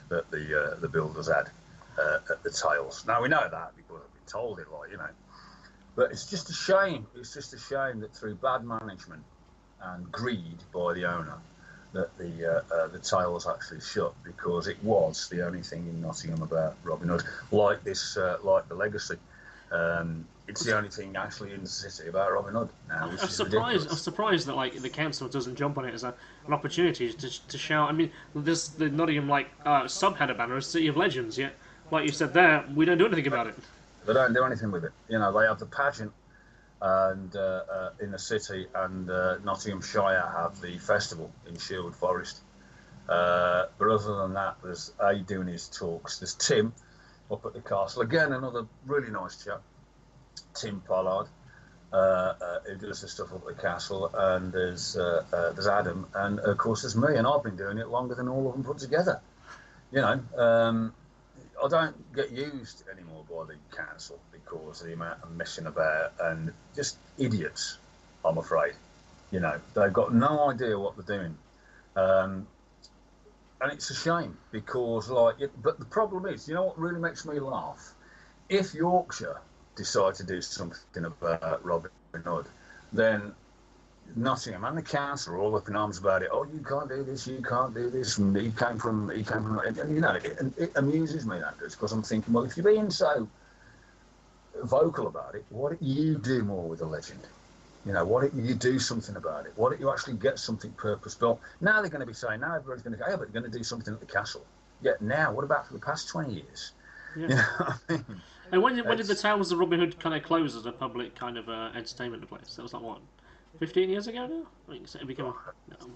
that the builders had at the tiles. Now we know that because I've been told it, like, you know. But it's just a shame. It's just a shame that through bad management and greed by the owner, that the tiles actually shut, because it was the only thing in Nottingham about Robin Hood, like like the legacy. It's the only thing actually in the city about Robin Hood now, which is I'm ridiculous. surprised that like the council doesn't jump on it as an opportunity to shout. I mean, there's the Nottingham like subheader banner is City of Legends. Yet, like you said there, we don't do anything about it. They don't do anything with it. You know, they have the pageant and in the city, and Nottinghamshire have the festival in Sherwood Forest. But other than that, there's A doing his talks. There's Tim up at the castle again, another really nice chap, Tim Pollard, who does the stuff up at the castle, and there's Adam, and of course there's me, and I've been doing it longer than all of them put together. You know, I don't get used anymore by the council because of the amount of messing about and just idiots, I'm afraid. You know, they've got no idea what they're doing. And it's a shame because, but the problem is, you know what really makes me laugh? If Yorkshire decide to do something about Robin Hood, then Nottingham and the council are all up in arms about it. Oh, you can't do this, you can't do this. And he came from, and you know, it amuses me, that does, because I'm thinking, well, if you're being so vocal about it, why don't you do more with the legend? You know, why don't you do something about it? Why don't you actually get something purpose-built? Now they're going to be saying, now everybody's going to go, yeah, but they're going to do something at the castle. Yeah, now, what about for the past 20 years? Yeah. You know what I mean? And when did the Towers of Robin Hood kind of close as a public kind of entertainment place? That was like what, 15 years ago now? I think it became.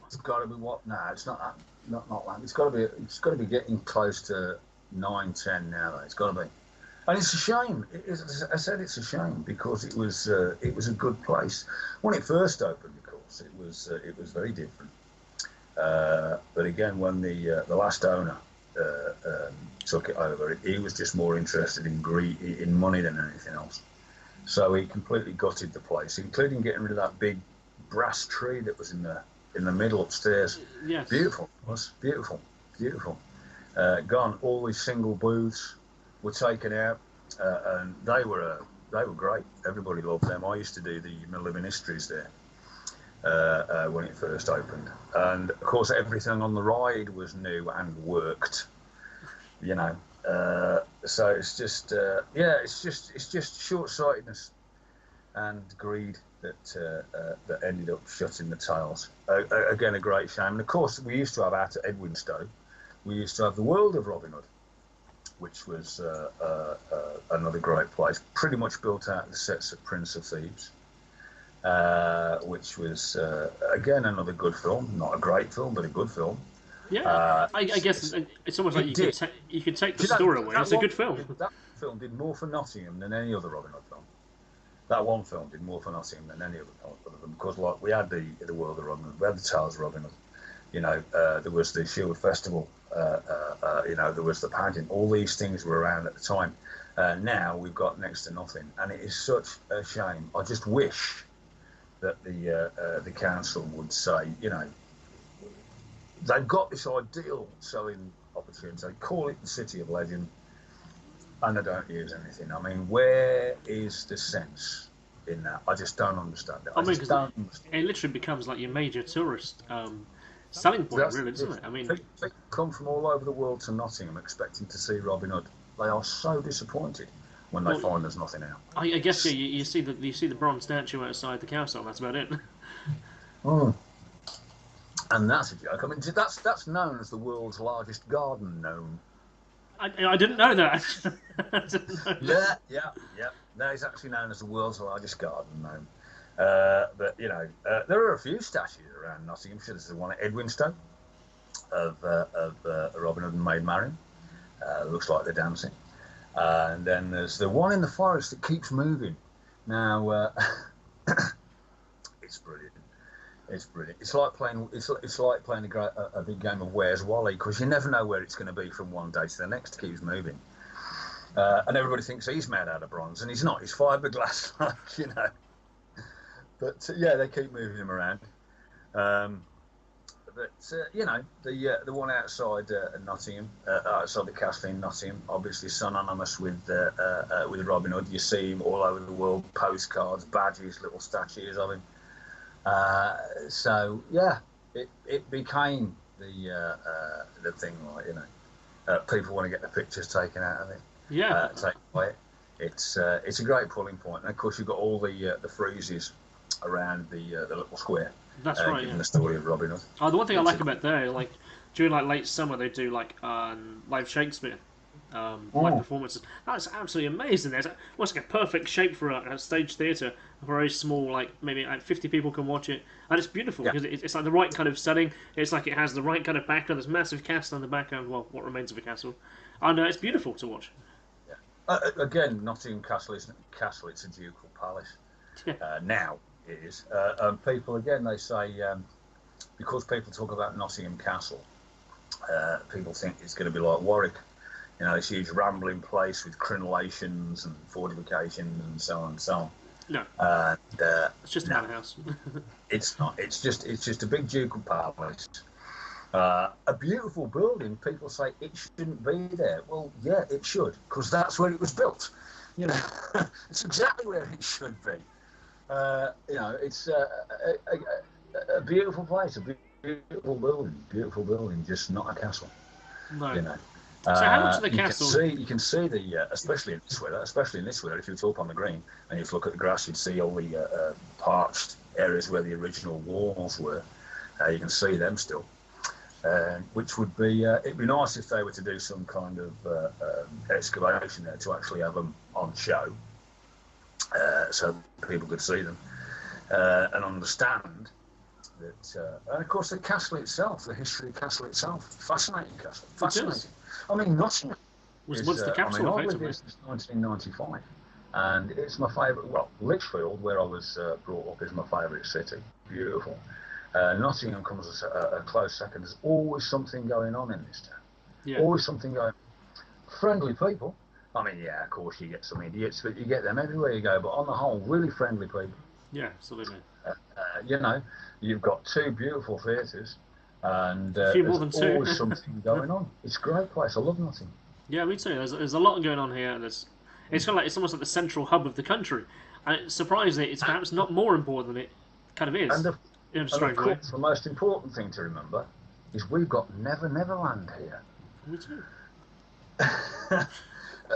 It's got to be what now? It's not that, not that. It's got to be getting close to 9, 10 now. Though. It's got to be. And it's a shame. I said it's a shame because it was a good place when it first opened. Of course, it was very different. But again, when the last owner took it over, he was just more interested in money than anything else. So he completely gutted the place, including getting rid of that big brass tree that was in the middle upstairs. Yes. Beautiful. It was beautiful, beautiful. Gone. All these single booths were taken out, and they were great. Everybody loved them. I used to do the living histories there when it first opened, and of course everything on the ride was new and worked. You know, so it's just it's just short-sightedness and greed that ended up shutting the tiles. Again, a great shame. And of course, we used to have out at Edwinstowe, we used to have the World of Robin Hood, which was another great place, pretty much built out of the sets of Prince of Thieves, which was, again, another good film. Not a great film, but a good film. Yeah, I guess it's almost like you could take the story away. It's a good film. That film did more for Nottingham than any other Robin Hood film. That one film did more for Nottingham than any other film, because like we had the World of Robin Hood, we had the Tales of Robin Hood. You know, there was the Sherwood Festival. You know, there was the pageant. All these things were around at the time. Now we've got next to nothing, and it is such a shame. I just wish that the council would say, you know, they've got this ideal selling opportunity. They call it the City of Legend, and they don't use anything. I mean, where is the sense in that? I just don't understand it. I mean, because it literally becomes like your major tourist selling point, really, doesn't it? I mean, they come from all over the world to Nottingham expecting to see Robin Hood. They are so disappointed when they find there's nothing out. I guess you see the bronze statue outside the castle. That's about it. Mm. And that's a joke. I mean, that's known as the world's largest garden gnome. I didn't know that. I didn't know that. Yeah. No, it's actually known as the world's largest garden gnome. But you know, there are a few statues around Nottinghamshire. There's the one at Edwinstowe of Robin Hood and Maid Marian. Looks like they're dancing. And then there's the one in the forest that keeps moving. Now, it's brilliant. It's brilliant. It's like playing. It's like playing a big game of Where's Wally, because you never know where it's going to be from one day to the next. It keeps moving, and everybody thinks he's made out of bronze, and he's not. He's fiberglass, you know. But yeah, they keep moving him around. But you know, the one outside Nottingham, outside the castle in Nottingham, obviously synonymous with Robin Hood. You see him all over the world, postcards, badges, little statues of him. So yeah, it became the thing, like, you know, people want to get the pictures taken out of it. Yeah, taken away. It's a great pulling point, and of course you've got all the friezes around the little square. That's right. Given Yeah. the story of Robin Hood. Oh, the one thing I like about there, like during like late summer, they do like live Shakespeare, like performances. That's absolutely amazing. There's almost like a perfect shape for a stage theatre. A very small, like maybe like 50 people can watch it, and it's beautiful because it's like the right kind of setting. It's like it has the right kind of background. There's massive castle in the background. Well, what remains of a castle, and it's beautiful to watch. Yeah. Again, Nottingham Castle isn't a castle; it's a ducal palace. Yeah. Now it is. People again, they say because people talk about Nottingham Castle, people think it's going to be like Warwick. You know, this huge rambling place with crenellations and fortifications and so on and so on. No, it's just a manor house. It's not. It's just a big ducal palace. A beautiful building. People say it shouldn't be there. Well, yeah, it should, because that's where it was built. You know, it's exactly where it should be. You know, it's a beautiful place, a beautiful building, just not a castle. No. You know. So how much of the castle? You can see the, especially in this weather, if you were up on the green and you look at the grass, you'd see all the parched areas where the original walls were. You can see them still, which would be, it'd be nice if they were to do some kind of excavation there to actually have them on show, so people could see them and understand that. And of course, the castle itself, the history of the castle itself, fascinating castle, fascinating. I mean, Nottingham was once the capital, I lived here since 1995, and it's my favourite. Well, Lichfield, where I was brought up, is my favourite city. Beautiful. Nottingham comes as a close second. There's always something going on in this town. Yeah. Always something going on. Friendly people. I mean, yeah, of course you get some idiots, but you get them everywhere you go. But on the whole, really friendly people. Yeah, absolutely. You know, you've got two beautiful theatres, and A few more there's than two. always something going on. It's a great place. I love Nottingham. Yeah, me too. There's a lot going on here. It's kind of like it's almost like the central hub of the country, and surprisingly, it's perhaps not more important than it kind of is. In a strange way. The most important thing to remember is we've got Never Neverland here. Me too.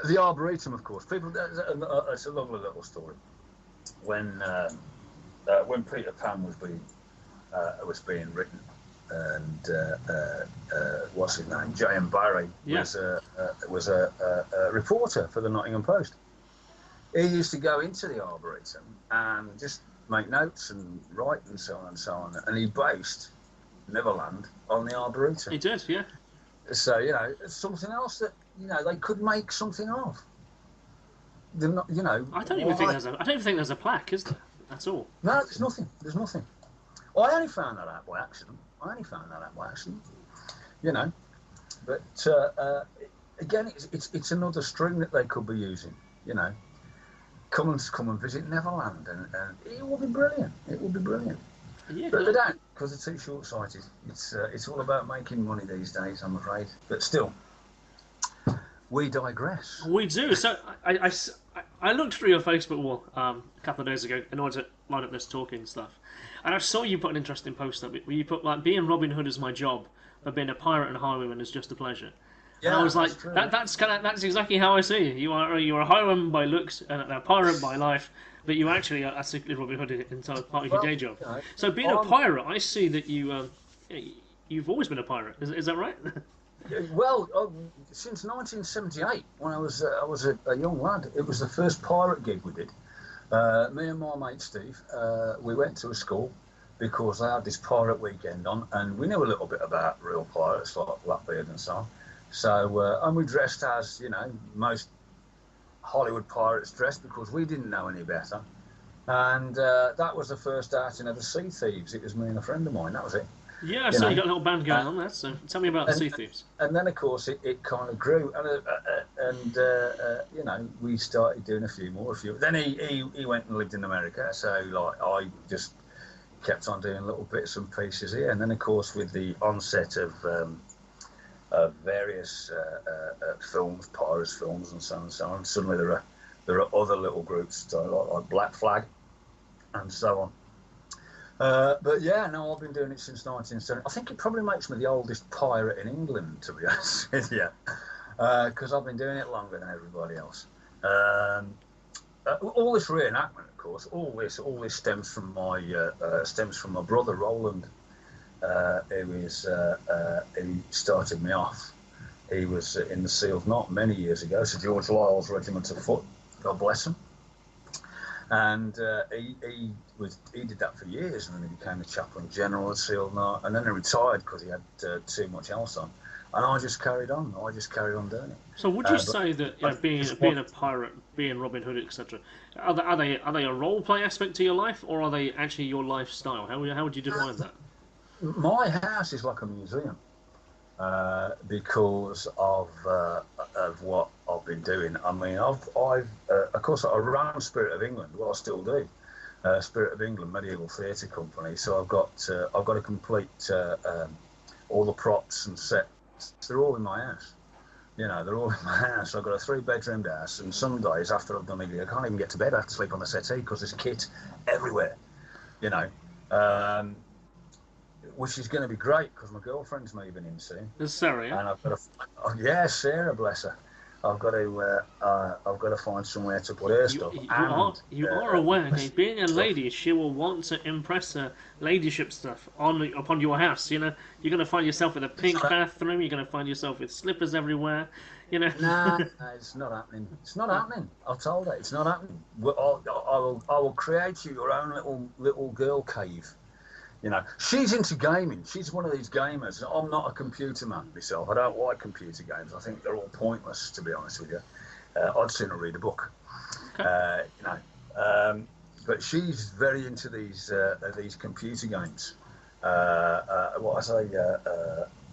The Arboretum, of course. People, it's a lovely little story. When Peter Pan was being written, and what's his name, J.M. Barrie, was a reporter for the Nottingham Post. He used to go into the Arboretum and just make notes and write and so on and so on. And he based Neverland on the Arboretum. He did, yeah. So, you know, it's something else that, you know, they could make something of. They're not, you know. I don't even think there's a plaque, is there? That's all. No, there's nothing. There's nothing. Well, I only found that out by accident. You know. But again, it's another string that they could be using. You know, come and visit Neverland, and it will be brilliant. It will be brilliant. Yeah, but they don't, because they're too short-sighted. It's all about making money these days, I'm afraid. But still, we digress. We do. So I looked through your Facebook wall a couple of days ago in order to line up this talking stuff, and I saw you put an interesting post up where you put like being Robin Hood is my job, but being a pirate and highwayman is just a pleasure. Yeah, and I was like, that's exactly how I see you. You're a highwayman by looks and a pirate by life, but you actually are secretly Robin Hood in part of your day job. You know, so being a pirate, I see that you've always been a pirate. Is that right? Well, since 1978, when I was a young lad, it was the first pirate gig we did. Me and my mate Steve, we went to a school because they had this pirate weekend on, and we knew a little bit about real pirates like Blackbeard and so on. So, and we dressed as most Hollywood pirates dressed because we didn't know any better. And that was the first outing of the Sea Thieves. It was me and a friend of mine. That was it. Yeah, I You saw you know, got a little band going uh, on there. So tell me about the and Sea Thieves. and then of course it kind of grew, and we started doing a few. Then he went and lived in America, so like I just kept on doing little bits and pieces here, and then of course with the onset of various films, pirates films, and so on, suddenly there are other little groups like Black Flag and so on. But yeah, no, I've been doing it since 1970. I think it probably makes me the oldest pirate in England, to be honest with you, because I've been doing it longer than everybody else. All this reenactment, of course, all this stems from my brother Roland, who started me off. He was in the SEALs not many years ago, Sir George Lyle's Regiment of Foot, God bless him. And he did that for years, and then he became the chaplain general at SEAL Night, and then he retired because he had too much else on. And I just carried on. Doing it. So would you But say that just being one, a pirate, being Robin Hood, etc., are they a role play aspect to your life, or are they actually your lifestyle? How would you define that? my house is like a museum because of what I've been doing. I mean, I've of course I run Spirit of England. Well, I still do. Spirit of England Medieval Theatre Company. So I've got a complete all the props and sets. They're all in my house. They're all in my house. I've got a 3-bedroom house, and some days after I've done it, I can't even get to bed. I have to sleep on the settee because there's kit everywhere. You know, um, which is going to be great because my girlfriend's moving in soon, There's Sarah, yeah? and I've got to. Oh, yeah, Sarah, bless her. I've got to find somewhere to put her You stuff, you are and you are aware, okay? Being a stuff. lady, she will want to impress her ladyship stuff upon your house. You're gonna find yourself with a pink bathroom. You're gonna find yourself with slippers everywhere. You know. Nah, it's not happening. It's not happening. I've told her it's not happening. I will create you your own little girl cave. She's into gaming. She's one of these gamers. I'm not a computer man myself. I don't like computer games. I think they're all pointless, to be honest with you. I'd sooner read a book. Okay. But she's very into these computer games. What I say,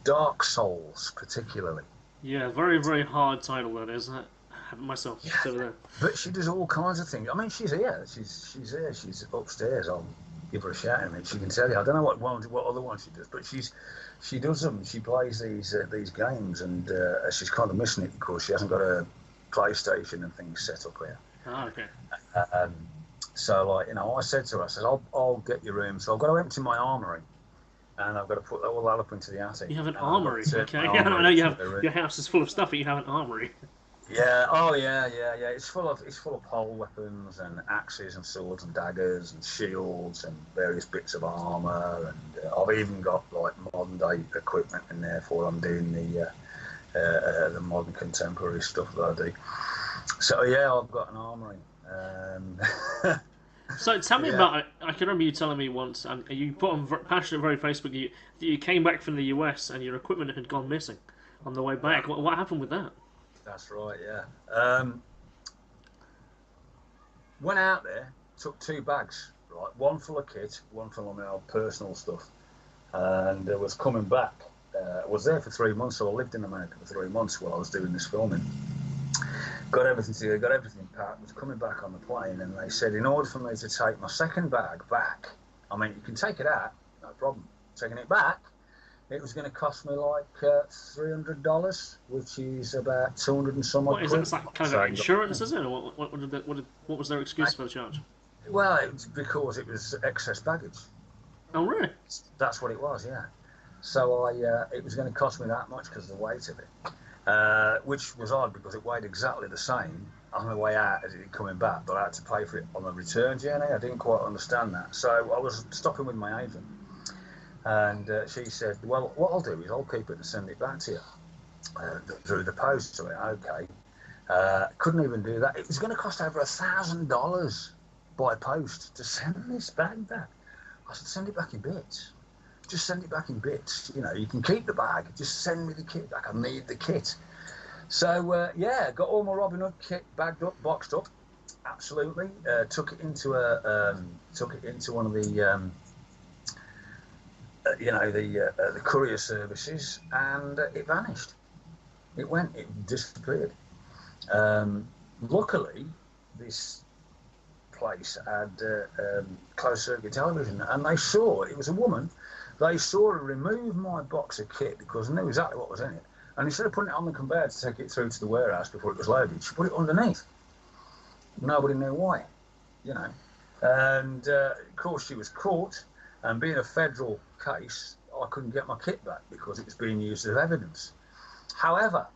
Dark Souls, particularly. Yeah, very very hard title that is. I have it myself. Yeah, It's over there. but she does all kinds of things. I mean, she's here. She's here. She's upstairs. I'll give her a shout in a minute. She can tell you. I don't know what other one she does, but she does them. She plays these games, and she's kind of missing it because she hasn't got a PlayStation and things set up here. Ah, okay. Um, so, I said to her, I said, I'll get your room. So I've got to empty my armory, and I've got to put all that up into the attic. You have an And I've got armory, to turn okay? my Yeah, I armory know you into have the room. your house is full of stuff, but you have an armory. Yeah. Oh, yeah. It's full of pole weapons and axes and swords and daggers and shields and various bits of armor, and I've even got like modern day equipment in there for I'm doing the modern contemporary stuff that I do. So yeah, I've got an armory. So tell me Yeah. about it. I can remember you telling me once, and you put on passionate very Facebook, that you came back from the US and your equipment had gone missing on the way back. What happened with that? That's right. Yeah. Went out there, took 2 bags, right? One full of kit, one full of my own personal stuff, and was coming back. I was there for 3 months, so I lived in America for 3 months while I was doing this filming. Got everything together, got everything packed, was coming back on the plane, and they said in order for me to take my second bag back, I mean, you can take it out, no problem. Taking it back, it was going to cost me like $300, which is about 200 and some odd What is quid. that? It's like kind of So like insurance, is it? Or what was their excuse for the charge? well, it was because it was excess baggage. Oh, really? That's what it was, yeah. So it was going to cost me that much because of the weight of it. Which was odd because it weighed exactly the same on the way out as it did coming back, but I had to pay for it on the return journey. I didn't quite understand that. So I was stopping with my agent, and she said, well, what I'll do is I'll keep it and send it back to you. through the post. So I went, okay. Couldn't even do that. It was going to cost over $1,000 by post to send this bag back. I said, send it back in bits. Just send it back in bits. You know, you can keep the bag. Just send me the kit back. I need the kit. So yeah, got all my Robin Hood kit bagged up, boxed up. Absolutely. Took it into one of the the courier services, and it vanished. It disappeared. Luckily, this place had closed circuit television, and they saw it was a woman. They saw her remove my box of kit because they knew exactly what was in it. And instead of putting it on the conveyor to take it through to the warehouse before it was loaded, she put it underneath. Nobody knew why, you know. And of course, she was caught. And being a federal case, I couldn't get my kit back because it was being used as evidence. However,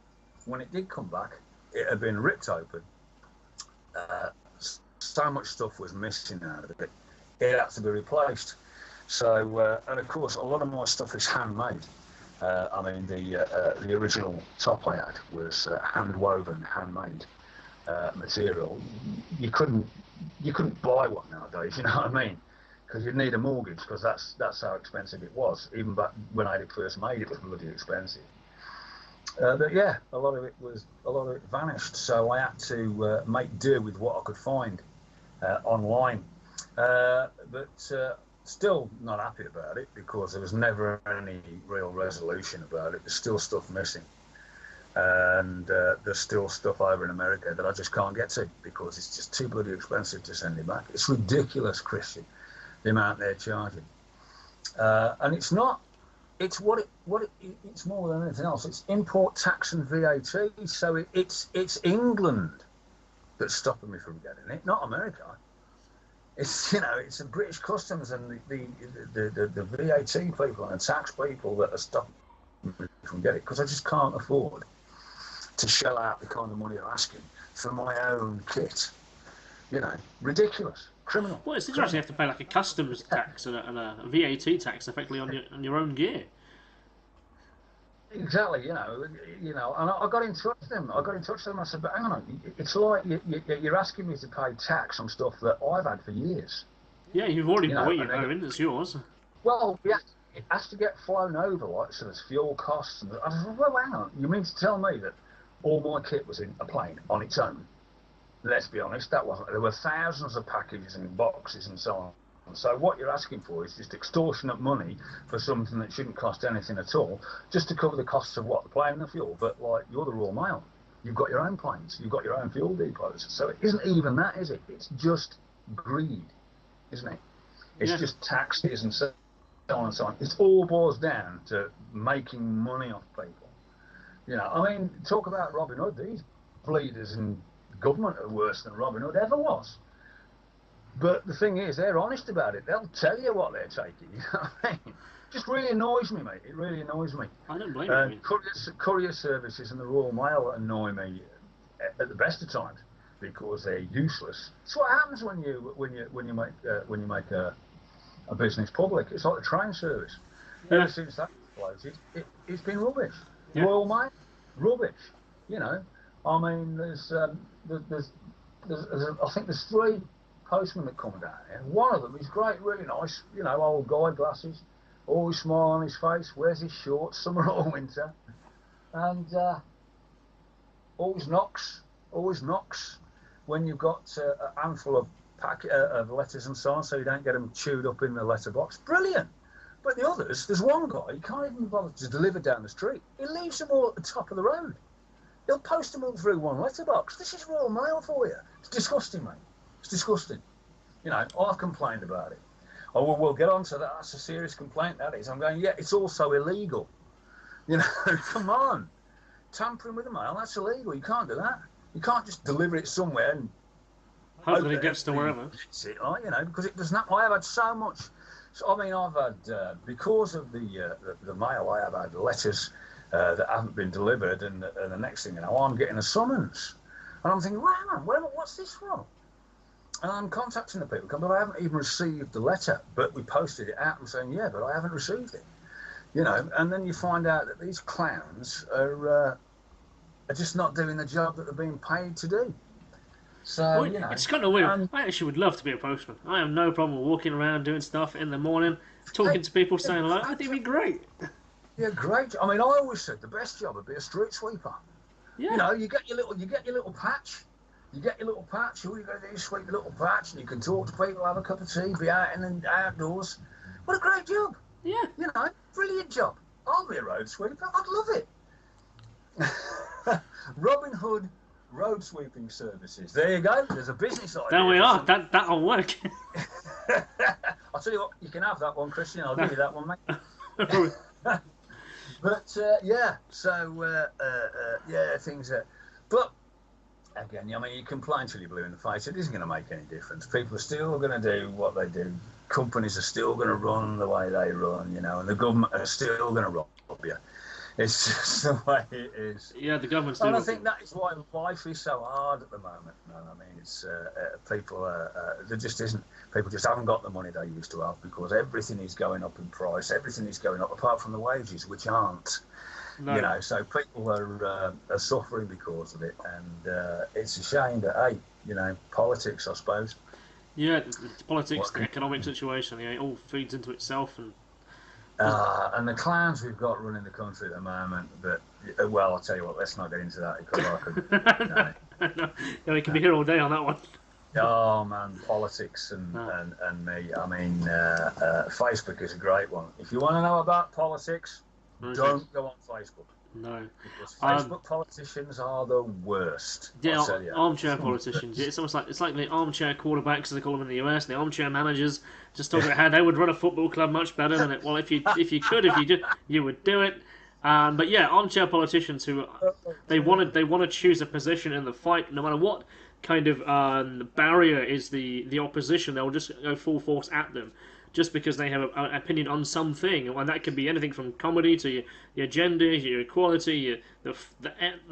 when it did come back, it had been ripped open. So much stuff was missing out of it. It had to be replaced. So, and of course, a lot of my stuff is handmade. I mean, the original top I had was hand-woven, handmade material. You couldn't buy one nowadays. You know what I mean? Because you'd need a mortgage, because that's how expensive it was. Even back when I had it first made, it was bloody expensive. But yeah, a lot of it vanished. So I had to make do with what I could find online. But still not happy about it, because there was never any real resolution about it. There's still stuff missing. And there's still stuff over in America that I just can't get to, because it's just too bloody expensive to send it back. It's ridiculous, Kristian, the amount they're charging. And it's not, it's it's more than anything else. It's import tax and VAT. So it's England that's stopping me from getting it, not America. It's, you know, it's the British customs and the VAT people and the tax people that are stopping me from getting it, because I just can't afford to shell out the kind of money they're asking for my own kit. You know, ridiculous, criminal. Well, it's interesting. You have to pay like a customs tax and a VAT tax, effectively, on your own gear. Exactly, you know, and I got in touch with them. I said, but hang on, it's like you're asking me to pay tax on stuff that I've had for years. Yeah, you've already bought your own. It's yours. Well, yeah, it has to get flown over, like, so there's fuel costs. And I said, well, hang on, you mean to tell me that all my kit was in a plane on its own? Let's be honest, that wasn't. There were thousands of packages and boxes and so on. So what you're asking for is just extortionate money for something that shouldn't cost anything at all, just to cover the costs of what, the plane and the fuel. But like, you're the Royal Mail. You've got your own planes. You've got your own fuel depots. So it isn't even that, is it? It's just greed, isn't it? It's just taxes and so on and so on. It all boils down to making money off people. You know, I mean, talk about Robin Hood. These bleeders in government are worse than Robin Hood ever was. But the thing is, they're honest about it. They'll tell you what they're taking. You know what I mean? Just really annoys me, mate. It really annoys me. I don't blame you. Courier services and the Royal Mail annoy me at the best of times, because they're useless. It's what happens when you make a business public. It's like the train service. Yeah. Ever since that exploded, it's been rubbish. Yeah. Royal Mail, rubbish. You know, I mean, there's I think there's 3 postmen that come down here. One of them is great, really nice, you know, old guy, glasses, always smile on his face, wears his shorts, summer or winter, and always knocks when you've got a handful of letters and so on, so you don't get them chewed up in the letterbox. Brilliant. But the others, there's one guy, he can't even bother to deliver down the street. He leaves them all at the top of the road. He'll post them all through one letterbox. This is Royal Mail for you. It's disgusting, mate. It's disgusting. You know, I've complained about it. Oh, well, we'll get on to that. That's a serious complaint, that is. I'm going, yeah, it's also illegal. You know, come on. Tampering with the mail, that's illegal. You can't do that. You can't just deliver it somewhere and hope that it gets to wherever. You know, because it doesn't happen. I have had so much. So, I mean, I've had, because of the mail, I have had letters that haven't been delivered, and the next thing you know, I'm getting a summons. And I'm thinking, well, hang on, what's this from? And I'm contacting the people, but I haven't even received the letter. But we posted it out and saying, yeah, but I haven't received it. You know, and then you find out that these clowns are just not doing the job that they're being paid to do. So, Well, you know, it's kind of weird. um, I actually would love to be a postman. I have no problem walking around doing stuff in the morning, hey, talking to people, saying hello. I think it'd be great. yeah, great. I mean, I always said the best job would be a street sweeper. You Yeah, know, you get your little patch. You get your little patch. All you got to do is sweep your little patch, and you can talk to people, have a cup of tea, be out in the outdoors. What a great job! yeah. You know, brilliant job. I'll be a road sweeper. I'd love it. Robin Hood road sweeping services. There you go. There's a business idea. There we are. That'll work. I'll tell you what. You can have that one, Kristian. I'll give you that one, mate. But yeah, so yeah, things are. But again, I mean, you complain till you're blue in the face. It isn't going to make any difference. People are still going to do what they do. Companies are still going to run the way they run, you know, and the government are still going to rob you. It's just the way it is. Yeah, the government's And doing I think that is why life is so hard at the moment. Man. I mean, it's people. There just isn't. People just haven't got the money they used to have because everything is going up in price. Everything is going up, apart from the wages, which aren't. No. You know, so people are suffering because of it, and it's a shame that, hey, you know, politics, I suppose. Yeah, the politics, the economic situation, yeah, it all feeds into itself. And the clowns we've got running the country at the moment, but, well, I'll tell you what, let's not get into that because I could, you know. No, yeah, we can be here all day on that one. Oh, man, politics and me. I mean, Facebook is a great one. If you want to know about politics, don't go on Facebook. No. Because Facebook politicians are the worst. Yeah, armchair politicians. It's almost like the armchair quarterbacks, as they call them in the US, the armchair managers, just talking about how they would run a football club much better than it. Well, if you did, you would do it. But yeah, armchair politicians who they want to choose a position in the fight, no matter what kind of barrier is the opposition. They'll just go full force at them, just because they have an opinion on something, and that could be anything from comedy to your gender, your equality, the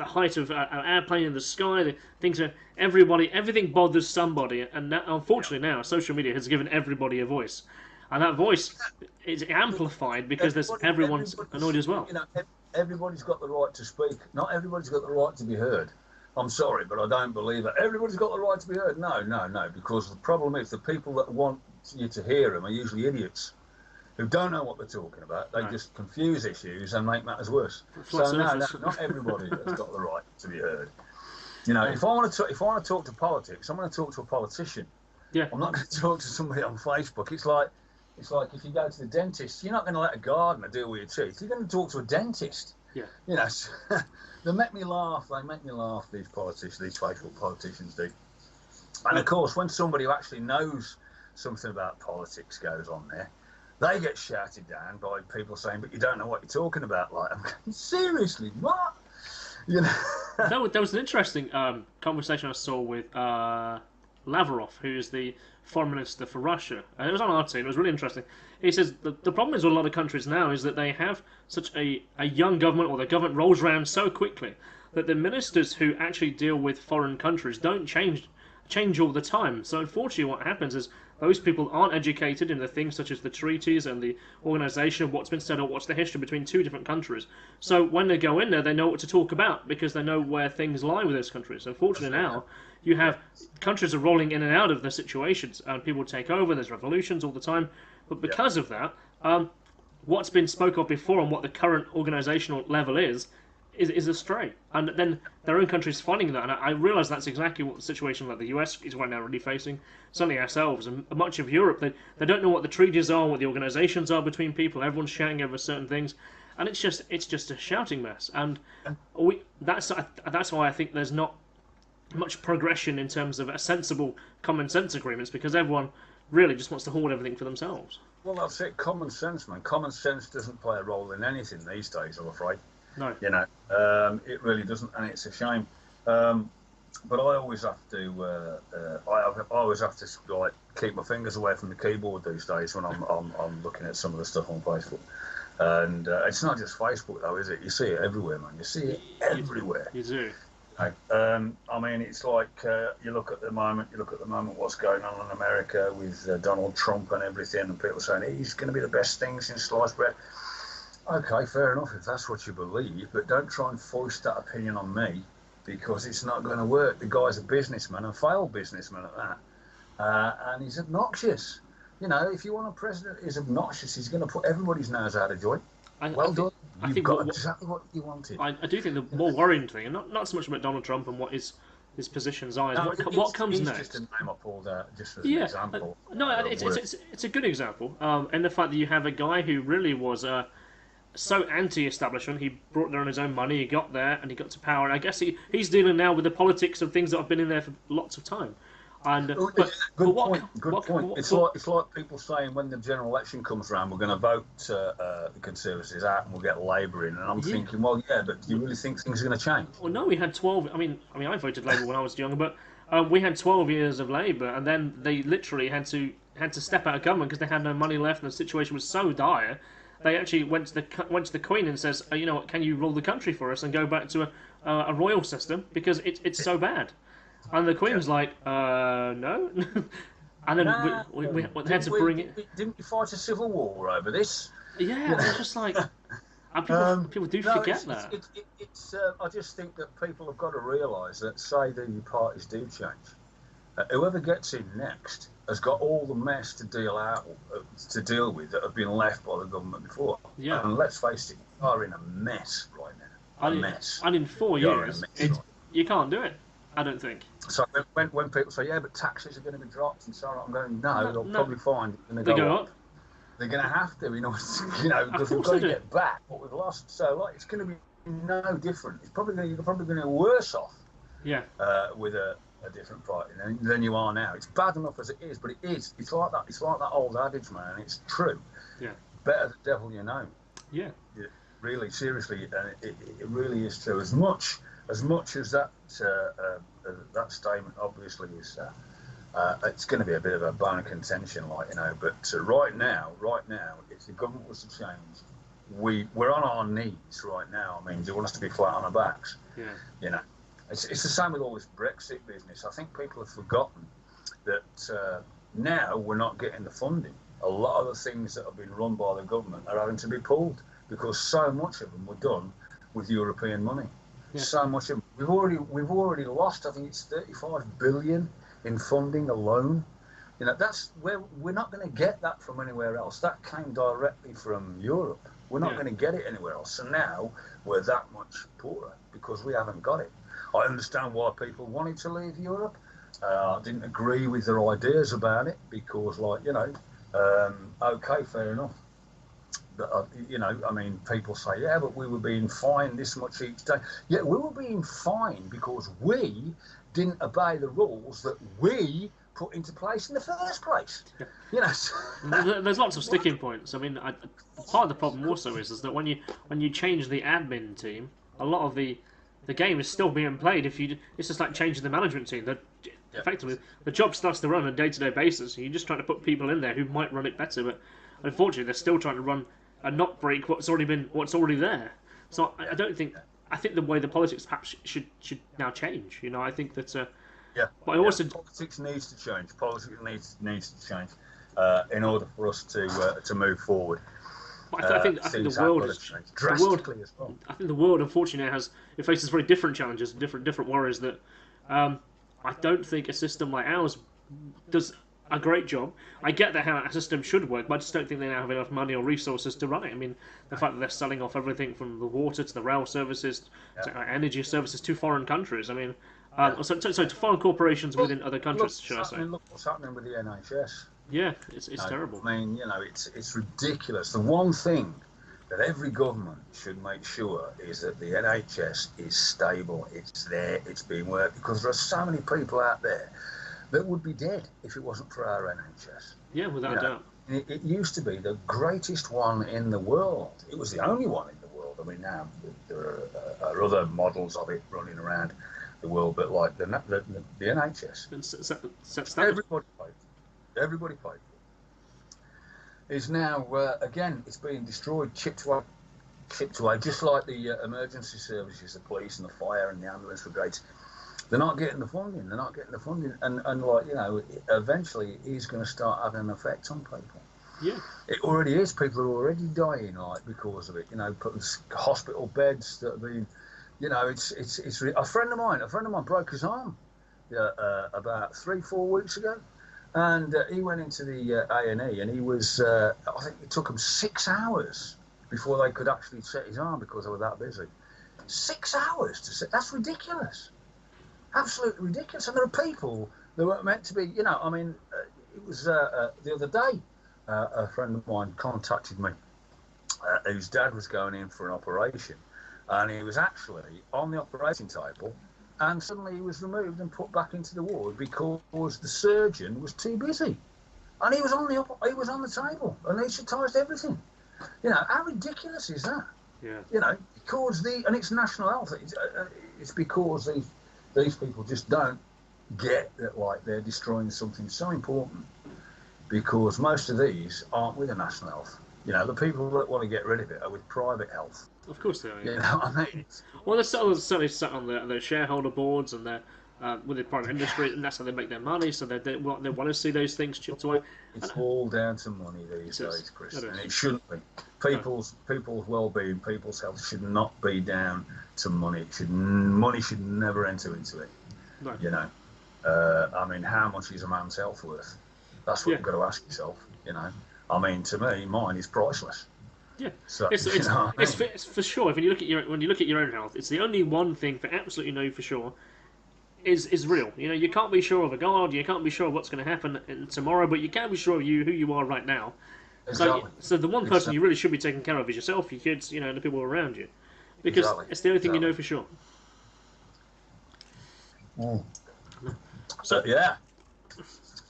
height of an airplane in the sky. The things that everything bothers somebody, and that, unfortunately now social media has given everybody a voice, and that voice is amplified because everyone's annoyed as well. You know, everybody's got the right to speak. Not everybody's got the right to be heard. I'm sorry, but I don't believe it. Everybody's got the right to be heard. No, because the problem is the people that want you to hear them are usually idiots who don't know what they're talking about. They just confuse issues and make matters worse. So no, not everybody has got the right to be heard. You know, if I want to talk to politics, I'm going to talk to a politician. Yeah. I'm not going to talk to somebody on Facebook. It's like if you go to the dentist, you're not going to let a gardener deal with your teeth. You're going to talk to a dentist. Yeah. You know, they make me laugh. These politicians, these Facebook politicians do. And of course, when somebody who actually knows something about politics goes on there, they get shouted down by people saying, "But you don't know what you're talking about." Like, I'm going, seriously, what? You know. There was an interesting conversation I saw with Lavrov, who is the foreign minister for Russia. It was on our team. It was really interesting. He says the problem is with a lot of countries now is that they have such a young government, or the government rolls around so quickly that the ministers who actually deal with foreign countries don't change all the time. So unfortunately what happens is those people aren't educated in the things such as the treaties and the organisation of what's been said or what's the history between two different countries. So when they go in there, they know what to talk about because they know where things lie with those countries. Unfortunately now, you have countries are rolling in and out of the situations and people take over, there's revolutions all the time. But because of that, what's been spoke of before and what the current organisational level is astray. And then their own countries finding that. And I realise that's exactly what the situation like the US is right now really facing. Certainly ourselves and much of Europe. They don't know what the treaties are, what the organisations are between people. Everyone's shouting over certain things. And it's just a shouting mess. And that's why I think there's not much progression in terms of a sensible common sense agreements, because everyone really just wants to hoard everything for themselves. Well, that's it. Common sense, man. Common sense doesn't play a role in anything these days, I'm afraid. No. You know, it really doesn't, and it's a shame. But I always have to, I always have to like keep my fingers away from the keyboard these days when I'm looking at some of the stuff on Facebook. And it's not just Facebook though, is it? You see it everywhere, man. You see it everywhere. You do. I mean, it's like you look at the moment what's going on in America with Donald Trump and everything, and people saying he's going to be the best thing since sliced bread. Okay, fair enough if that's what you believe, but don't try and foist that opinion on me because it's not going to work. The guy's a businessman, a failed businessman at that, and he's obnoxious. You know, if you want a president who's obnoxious, he's going to put everybody's nose out of joint. Well done. I You've think got exactly what you wanted. I do think the more worrying thing, and not so much about Donald Trump and what his positions are, is No, what comes he's next. just a name I pulled out just as an Yeah, example. no, it's a good example, and the fact that you have a guy who really was so anti-establishment. He brought there on his own money. He got there and he got to power. And I guess he's dealing now with the politics of things that have been in there for lots of time. And Good point. It's like people saying when the general election comes around, we're going to vote the Conservatives out and we'll get Labour in. And I'm thinking, well, yeah, but do you really think things are going to change? Well, no, we had 12. I mean, I voted Labour when I was younger, but we had 12 years of Labour, and then they literally had to step out of government because they had no money left, and the situation was so dire. They actually went to the Queen and says, you know what, can you rule the country for us and go back to a royal system because it's so bad. And the Queen was like, no. And then we had to bring it. Didn't we fight a civil war over this? Yeah, it's just like, and people do forget that. I just think that people have got to realise that, say the parties do change, whoever gets in next has got all the mess to deal with that have been left by the government before. Yeah. And let's face it, we are in a mess right now. A mess. And in 4 years, you can't do it. I don't think. So when people say, yeah, but taxes are going to be dropped and so on, I'm going, no, they'll probably find it's going to go up. They're going to have to, because we've got to get back what we've lost. So it's going to be no different. You're probably going to be worse off. Yeah. With a different party than you are now. It's bad enough as it is, but it is. It's like that. It's like that old adage, man. It's true. Yeah. Better the devil you know. Yeah. Really, seriously, it really is true. As much as that that statement obviously is, it's going to be a bit of a bone of contention, But right now, if the government was to change, we're on our knees right now. I mean, do you want us to be flat on our backs? Yeah. It's the same with all this Brexit business. I think people have forgotten that now we're not getting the funding. A lot of the things that have been run by the government are having to be pulled because so much of them were done with European money. Yeah. So much of them. We've already lost. I think it's 35 billion in funding alone. That's where we're not going to get that from anywhere else. That came directly from Europe. We're not going to get it anywhere else. So now we're that much poorer because we haven't got it. I understand why people wanted to leave Europe. I didn't agree with their ideas about it because, okay, fair enough. But, people say, yeah, but we were being fined this much each day. Yeah, we were being fined because we didn't obey the rules that we put into place in the first place. Yeah. There's lots of sticking points. I mean, part of the problem also is that when you change the admin team, a lot of the game is still being played. It's just like changing the management team. Effectively, the job starts to run on a day-to-day basis. And you're just trying to put people in there who might run it better, but unfortunately, they're still trying to run and not break what's already there. So I don't think. I think the way the politics perhaps should now change. I think that. But politics needs to change. Politics needs to change in order for us to move forward. I think the world has changed drastically as well. I think the world, unfortunately, faces very different challenges, different worries. That I don't think a system like ours does a great job. I get that how a system should work, but I just don't think they now have enough money or resources to run it. I mean, the fact that they're selling off everything from the water to the rail services to energy services to foreign countries. I mean, so to foreign corporations within other countries, should I say? Look what's happening with the NHS. Yeah, it's terrible. I mean, it's ridiculous. The one thing that every government should make sure is that the NHS is stable, it's there, it's being worked, because there are so many people out there that would be dead if it wasn't for our NHS. Yeah, without a doubt. It used to be the greatest one in the world. It was the only one in the world. I mean, now there are other models of it running around the world, but like the NHS. Everybody paid for it. Is now, again, it's being destroyed, chipped away, just like the emergency services, the police and the fire and the ambulance brigades. They're not getting the funding. And eventually it is going to start having an effect on people. Yeah. It already is. People are already dying, like, because of it. You know, putting hospital beds that have been, you know, it's. A friend of mine broke his arm, about 3-4 weeks ago, and he went into the A&E, and he was. I think it took him 6 hours before they could actually set his arm because they were that busy. 6 hours to set. That's ridiculous. Absolutely ridiculous. And there are people that weren't meant to be. You know, I mean, it was the other day. A friend of mine contacted me, whose dad was going in for an operation, and he was actually on the operating table, and suddenly he was removed and put back into the ward because the surgeon was too busy, and he was on the table, anaesthetised everything. You know, how ridiculous is that? Yeah. You know, because and it's national health. It's because these people just don't get that, like, they're destroying something so important. Because most of these aren't with the national health. You know, the people that want to get rid of it are with private health. Of course they are. Yeah. You know what I mean? Well, they're certainly sat on their shareholder boards and they're with the private industry, and that's how they make their money. So they want to see those things chipped away. It's all down to money these days, Chris, and it shouldn't be. People's well-being, people's health should not be down to money. Money should never enter into it. No. You know, I mean, how much is a man's health worth? That's what you've got to ask yourself, you know. I mean, to me, mine is priceless. Yeah, so, it's for sure. When you look at your own health, it's the only one thing for absolutely know for sure is real. You know, you can't be sure of a God, you can't be sure of what's going to happen tomorrow, but you can be sure of who you are right now. Exactly. So the one person you really should be taking care of is yourself, your kids, you know, and the people around you, because it's the only thing you know for sure. So yeah.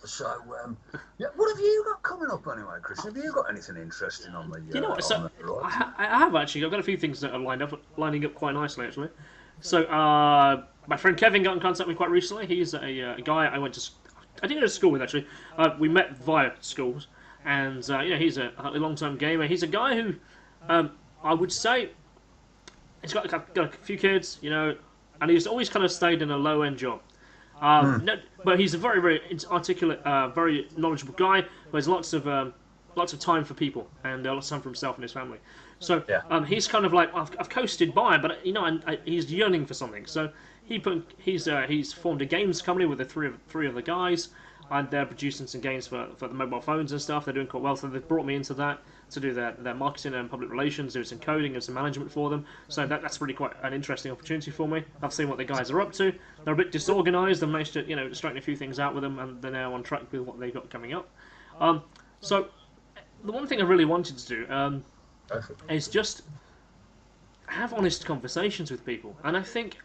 So, what have you got coming up anyway, Chris? Have you got anything interesting on the? You know what? So I have actually. I've got a few things that are lining up quite nicely actually. So my friend Kevin got in contact with me quite recently. He's a guy I didn't go to school with actually. We met via schools, and he's a long-term gamer. He's a guy who I would say he's got a few kids, you know, and he's always kind of stayed in a low-end job. No, but he's a very, very articulate, very knowledgeable guy who has lots of time for people and lots of time for himself and his family. So he's kind of like, I've coasted by, but you know, he's yearning for something. So he's formed a games company with the three other guys, and they're producing some games for the mobile phones and stuff. They're doing quite well, so they've brought me into that to do their marketing and public relations, do some coding and some management for them. So that's really quite an interesting opportunity for me. I've seen what the guys are up to. They're a bit disorganised. I've managed to straighten a few things out with them, and they're now on track with what they've got coming up. So the one thing I really wanted to do is just have honest conversations with people, and I think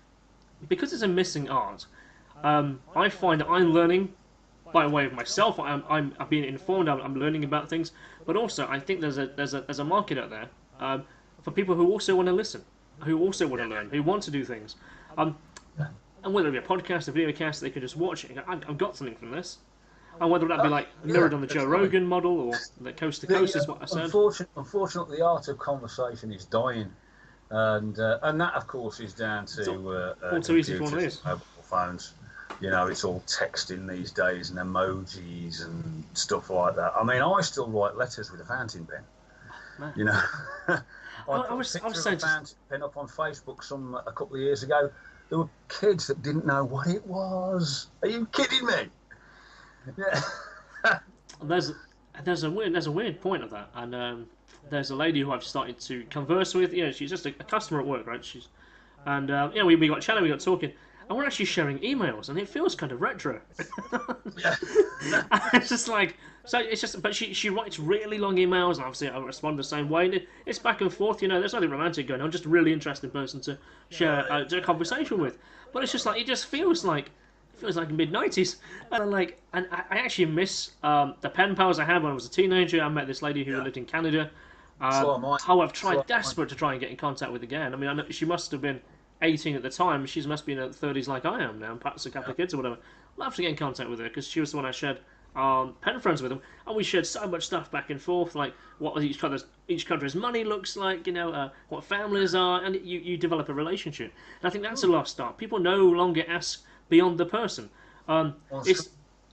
because it's a missing art, I find that I'm learning by way of myself. I'm being informed. I'm learning about things, but also I think there's a market out there for people who also want to listen, who also want to learn, who want to do things, and whether it be a podcast, a video cast, they could just watch it and go, I've got something from this, and whether that be like mirrored on the Joe Rogan model or the coast to coast is what I said. Unfortunately, the art of conversation is dying, and that of course is down to all too easy for one of these mobile phones. You know, it's all texting these days and emojis and stuff like that. I mean, I still write letters with a fountain pen. Man. You know, I was saying a fountain pen up on Facebook a couple of years ago. There were kids that didn't know what it was. Are you kidding me? Yeah. There's a weird point of that, and there's a lady who I've started to converse with. You know, she's just a customer at work, right? We got chatting, we got talking. And we're actually sharing emails, and it feels kind of retro. Yeah. It's just like, so it's just, but she writes really long emails, and obviously I respond the same way. And it's back and forth, you know. There's nothing romantic going on. Just a really interesting person to share a conversation with. But it's just like it feels like mid-90s, and I actually miss the pen pals I had when I was a teenager. I met this lady who lived in Canada. I've tried desperate to try and get in contact with again. I mean, I know she must have been 18 at the time. She must be in her 30s like I am now, perhaps a couple of kids or whatever. Love to get in contact with her because she was the one I shared pen friends with them, and we shared so much stuff back and forth, like what each country's money looks like, you know, what families are, and you develop a relationship. And I think that's a lost art. People no longer ask beyond the person.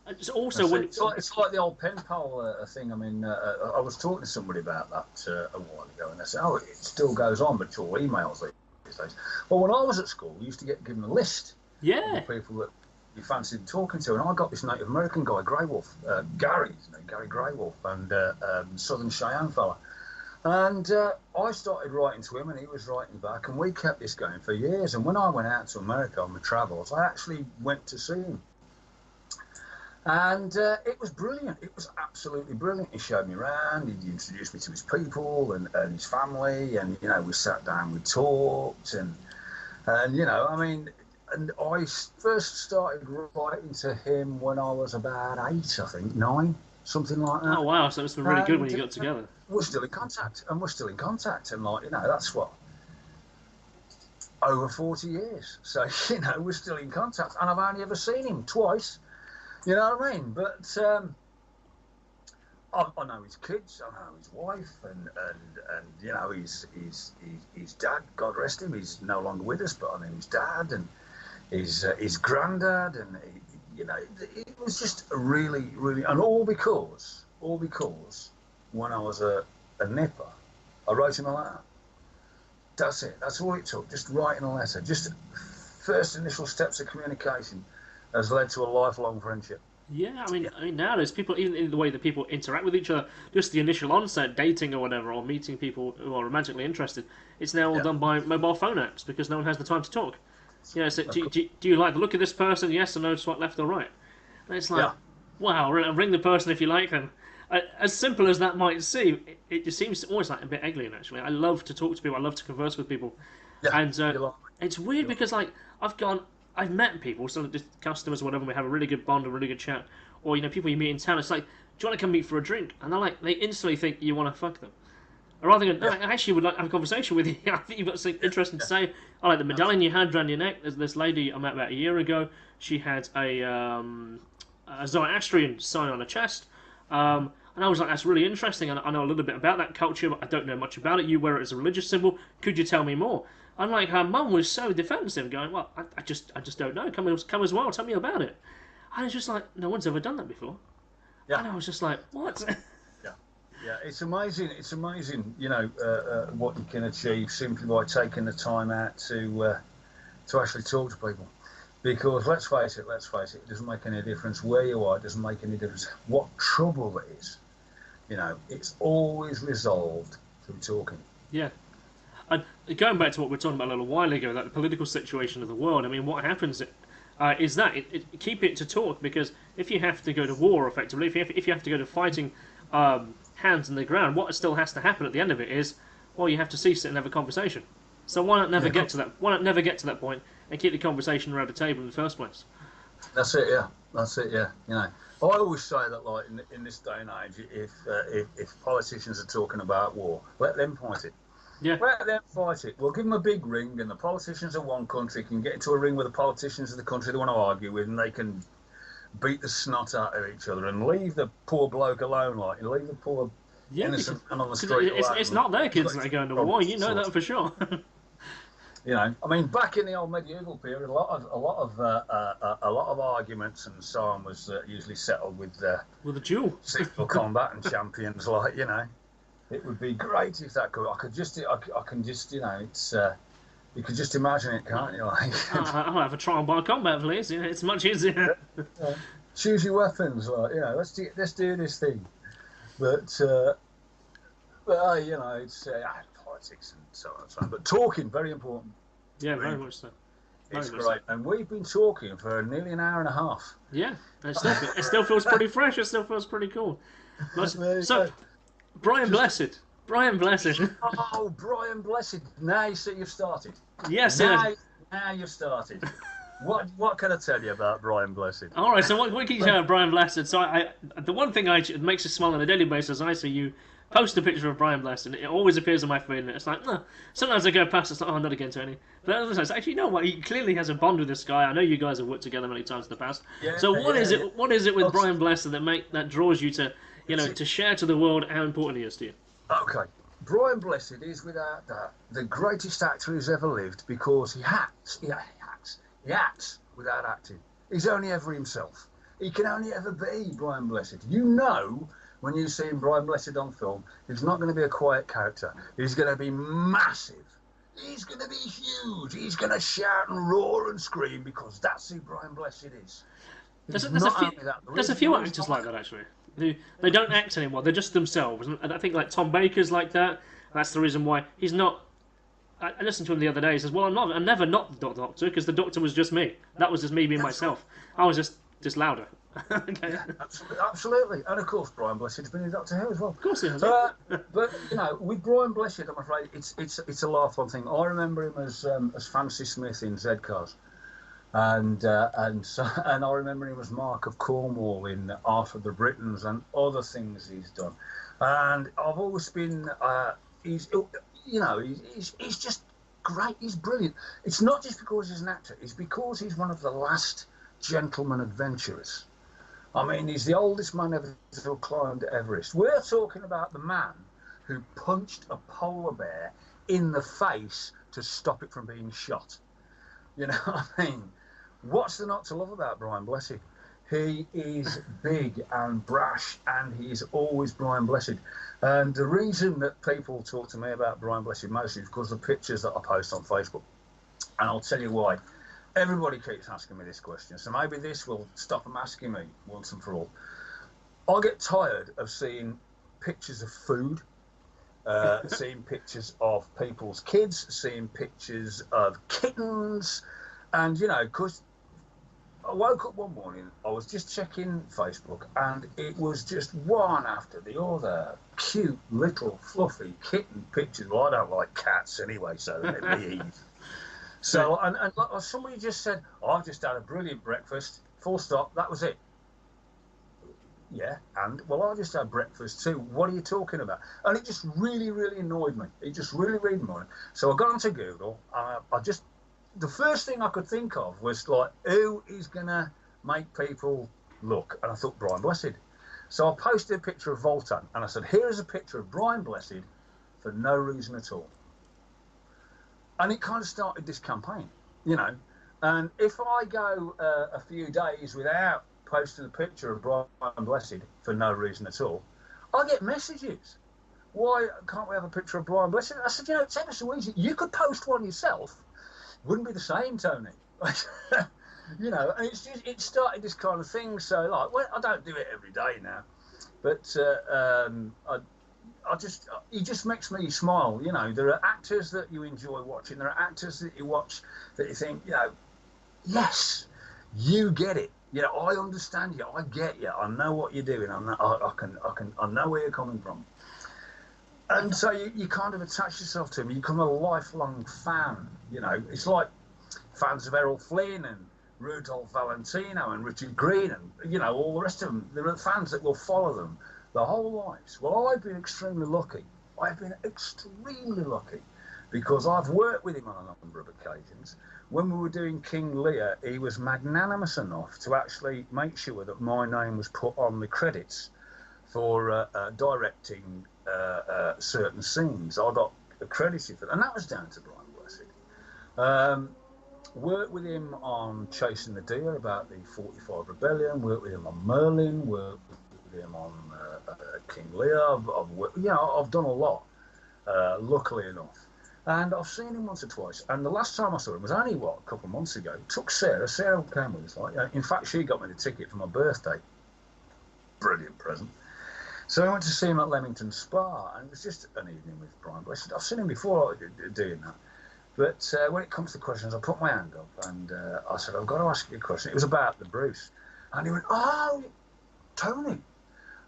It's also when it's like the old pen pal thing. I mean, I was talking to somebody about that a while ago, and they said, "Oh, it still goes on, but it's all emails these days." Well, when I was at school, we used to get given a list of the people that you fancied talking to, and I got this Native American guy, Grey Wolf, Gary, Gary Grey Wolf, and Southern Cheyenne fella. And I started writing to him, and he was writing back, and we kept this going for years. And when I went out to America on my travels, I actually went to see him. And it was brilliant. It was absolutely brilliant. He showed me around. He introduced me to his people and his family. And, you know, we sat down, we talked. And you know, I mean, and I first started writing to him when I was about 8, I think, 9, something like that. Oh, wow. So it's been really good when you got together. We're still in contact. And, like, you know, that's what, over 40 years. So, you know, we're still in contact. And I've only ever seen him twice. You know what I mean? But I know his kids, I know his wife, and you know, his dad, God rest him, he's no longer with us, but I know his dad and his granddad, and you know, it was just really, and all because when I was a nipper, I wrote him a letter. That's it. That's all it took. Just writing a letter. Just first initial steps of communication has led to a lifelong friendship. Yeah, I mean nowadays people, even in the way that people interact with each other, just the initial onset, dating or whatever, or meeting people who are romantically interested, it's now all done by mobile phone apps because no one has the time to talk. You know, so do you like the look of this person? Yes or no? Swipe left or right? And it's like, wow, ring the person if you like them. As simple as that might seem, it just seems always like a bit alien. Actually, I love to talk to people. I love to converse with people, and it's weird because like I've met people, some just customers or whatever, and we have a really good bond, a really good chat. Or, you know, people you meet in town, it's like, do you want to come meet for a drink? And they instantly think you want to fuck them. Or rather than, no, I actually would like to have a conversation with you. I think you've got something interesting to say. I like the medallion you had around your neck. There's this lady I met about a year ago. She had a Zoroastrian sign on her chest. And I was like, that's really interesting. And I know a little bit about that culture, but I don't know much about it. You wear it as a religious symbol. Could you tell me more? And like her mum was so defensive, going, "Well, I just don't know. Come as well. Tell me about it." And it's just like, no one's ever done that before. Yeah. And I was just like, what? Yeah. It's amazing. It's amazing. You know what you can achieve simply by taking the time out to actually talk to people. Because let's face it, it doesn't make any difference where you are. It doesn't make any difference what trouble it is. You know, it's always resolved through talking. Yeah. And going back to what we were talking about a little while ago, that the political situation of the world, I mean, what happens is that keep it to talk, because if you have to go to war, effectively, if you have to go to fighting hands in the ground, what still has to happen at the end of it is, well, you have to cease it and have a conversation. So why not never get to that? Why not never get to that point and keep the conversation around the table in the first place? That's it. Yeah. You know, I always say that, like in this day and age, if politicians are talking about war, let them fight it. Yeah. Let them fight it. We'll give them a big ring, and the politicians of one country can get into a ring with the politicians of the country they want to argue with, and they can beat the snot out of each other and leave the poor bloke alone, like, and leave the poor innocent man on the street alone. It's not their kids that are going to war. You know that for sure. You know, I mean, back in the old medieval period, a lot of arguments and so on was usually settled with a duel, single combat and champions, like, you know. It would be great if that could. I can just, you know, it's. You could just imagine it, can't you? Like, I'll have a trial by combat, please. You know, it's much easier. Choose your weapons, like, you know. Let's do this thing. But you know, it's politics and so on and so on. But talking, very important. Yeah, very much so. It's great, and we've been talking for nearly an hour and a half. Yeah, it still feels pretty fresh. It still feels pretty cool. So. Brian Blessed. Oh, Brian Blessed. Now you've started. Yes, now you've started. What can I tell you about Brian Blessed? All right, so what can you tell about Brian Blessed? So the one thing it makes me smile on a daily basis, I see you post a picture of Brian Blessed, and it always appears on my feed, and it's like, sometimes I go past, it's like, oh, not again, Tony. But other times, actually, you know what? He clearly has a bond with this guy. I know you guys have worked together many times in the past. Yeah, so what is it with Brian Blessed that draws you to, you know, to share to the world how important he is to you? Okay. Brian Blessed is, without doubt, the greatest actor who's ever lived, because he acts without acting. He's only ever himself. He can only ever be Brian Blessed. You know, when you see Brian Blessed on film, he's not going to be a quiet character. He's going to be massive. He's going to be huge. He's going to shout and roar and scream because that's who Brian Blessed is. There's a few actors like that actually. They don't act anymore. They're just themselves. And I think like Tom Baker's like that. That's the reason why he's not. I listened to him the other day. He says, "Well, I'm never not the Doctor because the Doctor was just me. That was just me being myself. I was just louder." Okay. Yeah, absolutely. And of course, Brian Blessed's been in Doctor Who as well. Of course he has. But you know, with Brian Blessed, I'm afraid it's a lifelong thing. I remember him as Fancy Smith in Z-Cars. And I remember him as Mark of Cornwall in Arthur the Britons and other things he's done. And I've always been he's just great. He's brilliant. It's not just because he's an actor. It's because he's one of the last gentleman adventurers. I mean, he's the oldest man ever to have climbed Everest. We're talking about the man who punched a polar bear in the face to stop it from being shot. You know what I mean? What's there not to love about Brian Blessed? He is big and brash, and he is always Brian Blessed. And the reason that people talk to me about Brian Blessed mostly is because of the pictures that I post on Facebook. And I'll tell you why. Everybody keeps asking me this question, so maybe this will stop them asking me once and for all. I get tired of seeing pictures of food, seeing pictures of people's kids, seeing pictures of kittens, and, you know, because I woke up one morning, I was just checking Facebook, and it was just one after the other cute little fluffy kitten pictures. Well, I don't like cats anyway, so let me eat. So, and like somebody just said, I've just had a brilliant breakfast, full stop, that was it. Yeah, and, well, I just had breakfast too. What are you talking about? And it just really, really annoyed me. It just really, really annoyed me. So I got onto Google, the first thing I could think of was, like, who is going to make people look? And I thought, Brian Blessed. So I posted a picture of Voltan, and I said, here is a picture of Brian Blessed for no reason at all. And it kind of started this campaign, you know. And if I go a few days without posting a picture of Brian Blessed for no reason at all, I get messages. Why can't we have a picture of Brian Blessed? I said, you know, it's ever so easy. You could post one yourself. Wouldn't be the same, Tony. You know, and it started this kind of thing. So, like, well, I don't do it every day now, but it just makes me smile. You know, there are actors that you enjoy watching. There are actors that you watch that you think, you know, yes, you get it. You know, I understand you. I get you. I know what you're doing. I know where you're coming from. And so you kind of attach yourself to him. You become a lifelong fan. You know, it's like fans of Errol Flynn and Rudolph Valentino and Richard Green and, you know, all the rest of them. There are fans that will follow them their whole lives. Well, I've been extremely lucky. I've been extremely lucky because I've worked with him on a number of occasions. When we were doing King Lear, he was magnanimous enough to actually make sure that my name was put on the credits for directing certain scenes. I got accredited for that, and that was down to Brian Blessed. Worked with him on Chasing the Deer about the 45 Rebellion, worked with him on Merlin, worked with him on King Lear. I've done a lot, luckily enough. And I've seen him once or twice. And the last time I saw him was only, a couple of months ago. It took Sarah. Sarah came with us. In fact, she got me the ticket for my birthday. Brilliant present. So I went to see him at Leamington Spa, and it was just an evening with Brian Blessed. I've seen him before doing that. But when it comes to questions, I put my hand up, and I said, I've got to ask you a question. It was about the Bruce. And he went, oh, Tony.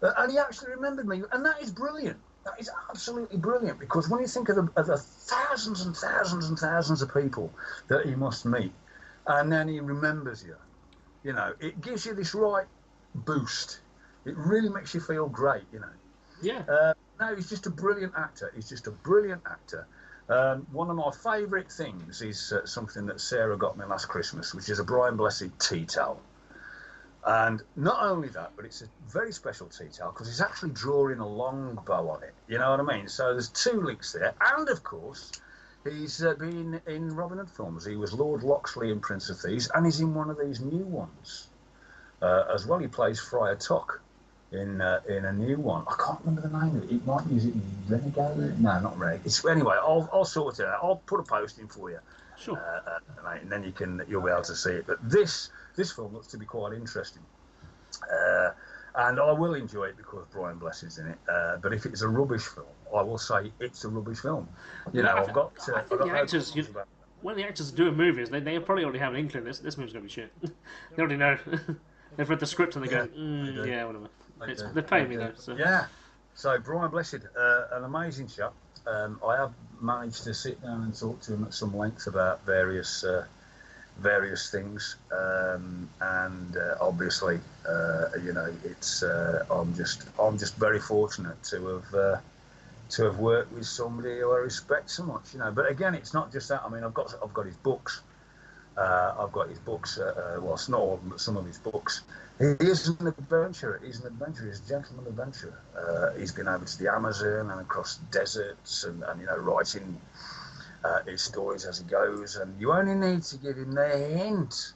And he actually remembered me. And that is brilliant. That is absolutely brilliant, because when you think of the thousands and thousands and thousands of people that he must meet, and then he remembers you, you know, it gives you this right boost. It really makes you feel great, you know. Yeah. No, he's just a brilliant actor. He's just a brilliant actor. One of my favourite things is something that Sarah got me last Christmas, which is a Brian Blessed tea towel. And not only that, but it's a very special tea towel because he's actually drawing a long bow on it. You know what I mean? So there's two links there. And, of course, he's been in Robin Hood films. He was Lord Loxley in Prince of Thieves, and he's in one of these new ones. as well. He plays Friar Tuck in a new one. I can't remember the name of it. It might use it in Renegade. No, not Renegade. Anyway, I'll sort it out. I'll put a post in for you, Sure. mate, and then you'll be able to see it. But this film looks to be quite interesting. And I will enjoy it because Brian Bless is in it. But if it's a rubbish film, I will say it's a rubbish film. You know, I've got the actors. When the actors are doing movies, they probably already have an inkling this movie's going to be shit. They already know. They've read the script and they go, yeah, whatever. They're paying me though. So. Yeah. So Brian Blessed, an amazing chap. I have managed to sit down and talk to him at some length about various things, and obviously, you know, it's I'm just very fortunate to have worked with somebody who I respect so much, you know. But again, it's not just that. I mean, I've got his books. I've got his books. Well, it's not all of them, but some of his books. He is an adventurer. He's a gentleman adventurer. He's been over to the Amazon and across deserts, and you know, writing his stories as he goes. And you only need to give him the hint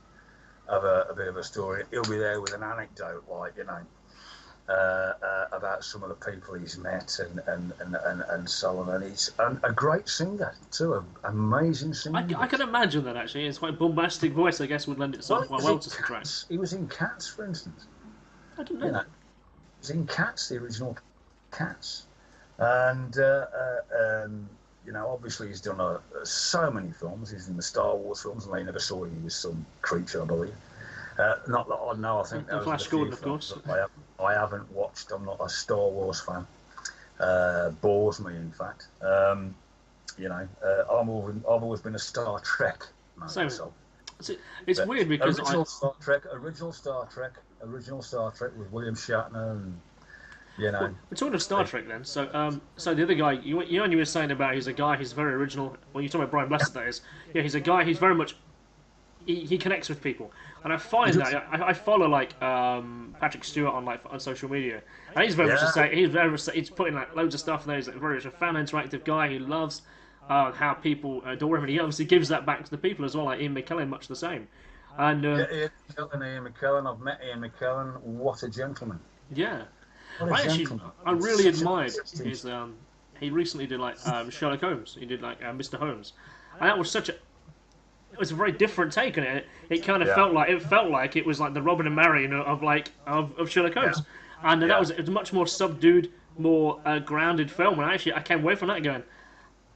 of a bit of a story. He'll be there with an anecdote, like, you know, about some of the people he's met and so on. And he's a great singer too, an amazing singer. I can imagine that, actually. It's quite a bombastic voice, I guess, would lend itself quite well to the track. He was in Cats, for instance. I didn't know. He was in Cats, the original Cats. And you know, obviously he's done so many films. He's in the Star Wars films, and they never saw he was some creature, I believe. Not that I know. I think that was Flash Gordon, of course. I haven't watched. I'm not a Star Wars fan. Bores me, in fact. You know, I've always been a Star Trek man. Same. It's weird because original Star Trek with William Shatner, and you know. Well, we're talking of Star Trek then. So the other guy, you were saying about he's a guy. He's very original. Well, you're talking about Brian Blessed, that is. Yeah, he's a guy. He's very much. He connects with people, and I find that I follow like Patrick Stewart on social media, and he's very much the same. He's putting like loads of stuff there. He's like very much a fan interactive guy. He loves how people adore him, and he obviously gives that back to the people as well. Like Ian McKellen, much the same. And Ian McKellen, I've met Ian McKellen. What a gentleman! Yeah, gentleman. I really admired his. He recently did like Sherlock Holmes. He did like Mr. Holmes, and that was such a. It was a very different take on it. It kind of felt like it was like the Robin and Marion of Sherlock Holmes, and that was a much more subdued, more grounded film. And I came away from that going,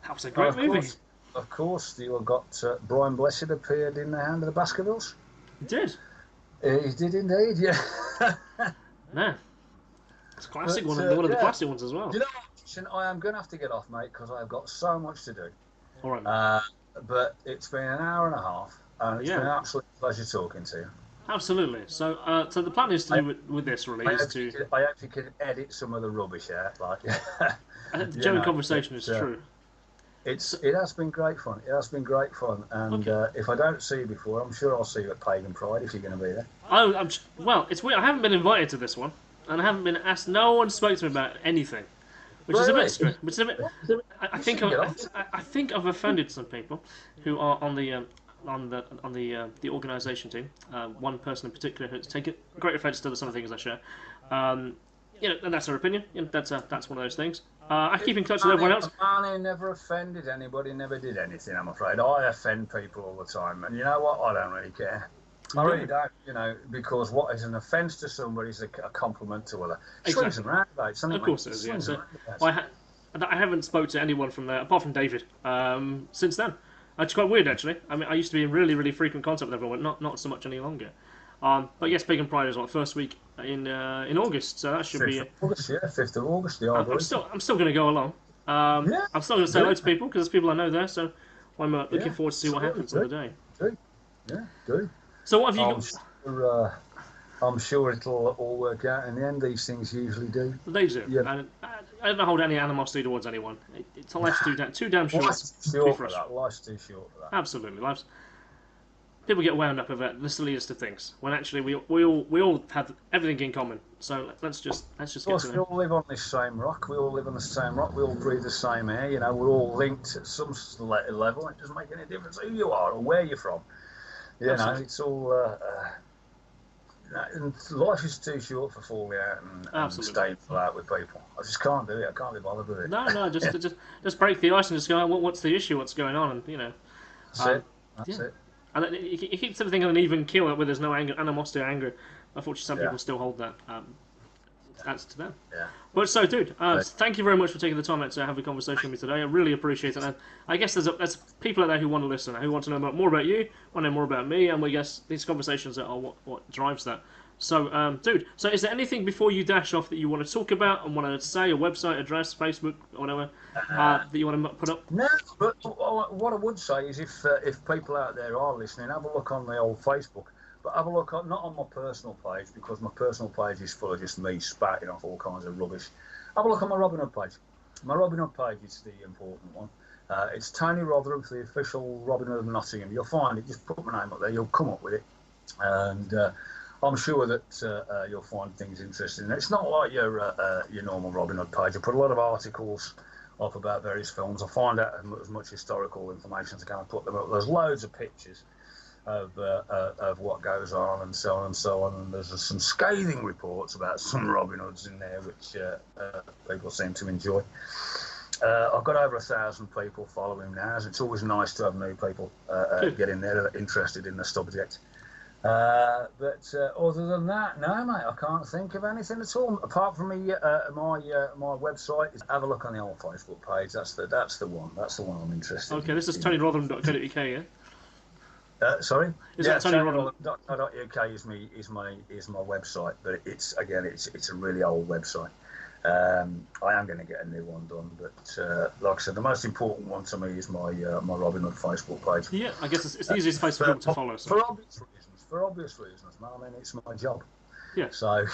that was a great movie. Of course, you got Brian Blessed appeared in The Hand of the Baskervilles. He did. He did indeed, yeah. No, it's a classic one of the classic ones as well. You know what? I am going to have to get off, mate, because I've got so much to do. All right. But it's been an hour and a half, and it's been an absolute pleasure talking to you. Absolutely. So, the plan is to do with this really I actually could edit some of the rubbish out, like. The general conversation is true. It has been great fun. It has been great fun, and if I don't see you before, I'm sure I'll see you at Pagan Pride if you're going to be there. Well, it's weird. I haven't been invited to this one, and I haven't been asked. No one spoke to me about anything. Which is a bit strange. I think I've offended some people who are on the organisation team. One person in particular who's taken great offence to some of the things I share. You know, and that's their opinion. You know, that's one of those things. I keep in touch with everyone else. A man who never offended anybody, never did anything. I'm afraid I offend people all the time, and you know what? I don't really care. I really don't, you know, because what is an offence to somebody is a compliment to other. Swings and roundabouts. Of course it is, yeah. So, I haven't spoke to anyone from there, apart from David, since then. It's quite weird, actually. I mean, I used to be in really, really frequent contact with everyone, not so much any longer. But yes, Pagan Pride is what, first week in August, so that should be... 5th of August, I'm still going to go along. I'm still going to say hello to people, because there's people I know there, so I'm looking forward to see what happens on the day. Good. So what have you got? I'm sure it'll all work out in the end. These things usually do. They do. Yeah. I don't hold any animosity towards anyone. It's life's too damn short. Life's too short for that. Life's too short for that. Absolutely, people get wound up about the silliest of things when actually we all have everything in common. So let's just get to it. We all live on this same rock. We all live on the same rock. We all breathe the same air. You know, we're all linked at some level. It doesn't make any difference who you are or where you're from. You know, it's all and life is too short for falling out and staying flat with people. I just can't do it. I can't be bothered with it. No, just break the ice and just go, what's the issue? What's going on? And That's it. That's it. And it keeps everything on an even keel where there's no animosity or anger. Unfortunately, some people still hold that. That's to them. Yeah. But so, dude, thank you very much for taking the time out to have a conversation with me today. I really appreciate it. And I guess there's people out there who want to listen, who want to know more about you, want to know more about me, and we guess these conversations are what drives that. So, dude, so is there anything before you dash off that you want to talk about and want to say, a website address, Facebook, or whatever, that you want to put up? No, but what I would say is if people out there are listening, have a look on the old Facebook. But have a look not on my personal page, because my personal page is full of just me spouting off all kinds of rubbish. Have a look on my Robin Hood page. My Robin Hood page is the important one. It's Tony Rotherham, the official Robin Hood of Nottingham. You'll find it. Just put my name up there. You'll come up with it. And I'm sure that you'll find things interesting. It's not like your normal Robin Hood page. I put a lot of articles up about various films. I find out as much historical information as I can. I put them up. There's loads of pictures of what goes on and so on and so on. And there's some scathing reports about some Robin Hoods in there, which people seem to enjoy. I've got over 1,000 people following now, so it's always nice to have new people get in there that are interested in the subject. But other than that, no, mate, I can't think of anything at all. Apart from my website, have a look on the old Facebook page. That's the one. That's the one I'm interested in. Okay, this is TonyRotherham.co.uk, yeah? Sorry? Is that TonyRotherham.co.uk is my website, but it's a really old website. I am going to get a new one done, but like I said, the most important one to me is my Robin Hood Facebook page. Yeah, I guess it's the easiest place for people to follow. So. For obvious reasons, man. I mean, it's my job. Yeah. So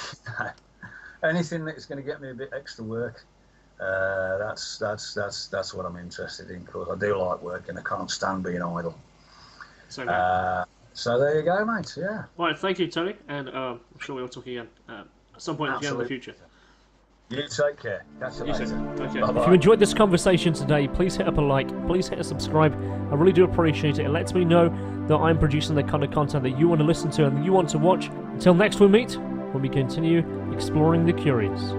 anything that's going to get me a bit extra work, that's what I'm interested in, because I do like work and I can't stand being idle. So there you go, mate. Yeah. All right, thank you, Tony, and I'm sure we'll talk again at some point again in the future. You take care. Catch you later. Okay. If you enjoyed this conversation today, please hit up a like, please hit a subscribe. I really do appreciate it. It lets me know that I'm producing the kind of content that you want to listen to and that you want to watch. Until next we meet, when we continue exploring the curious.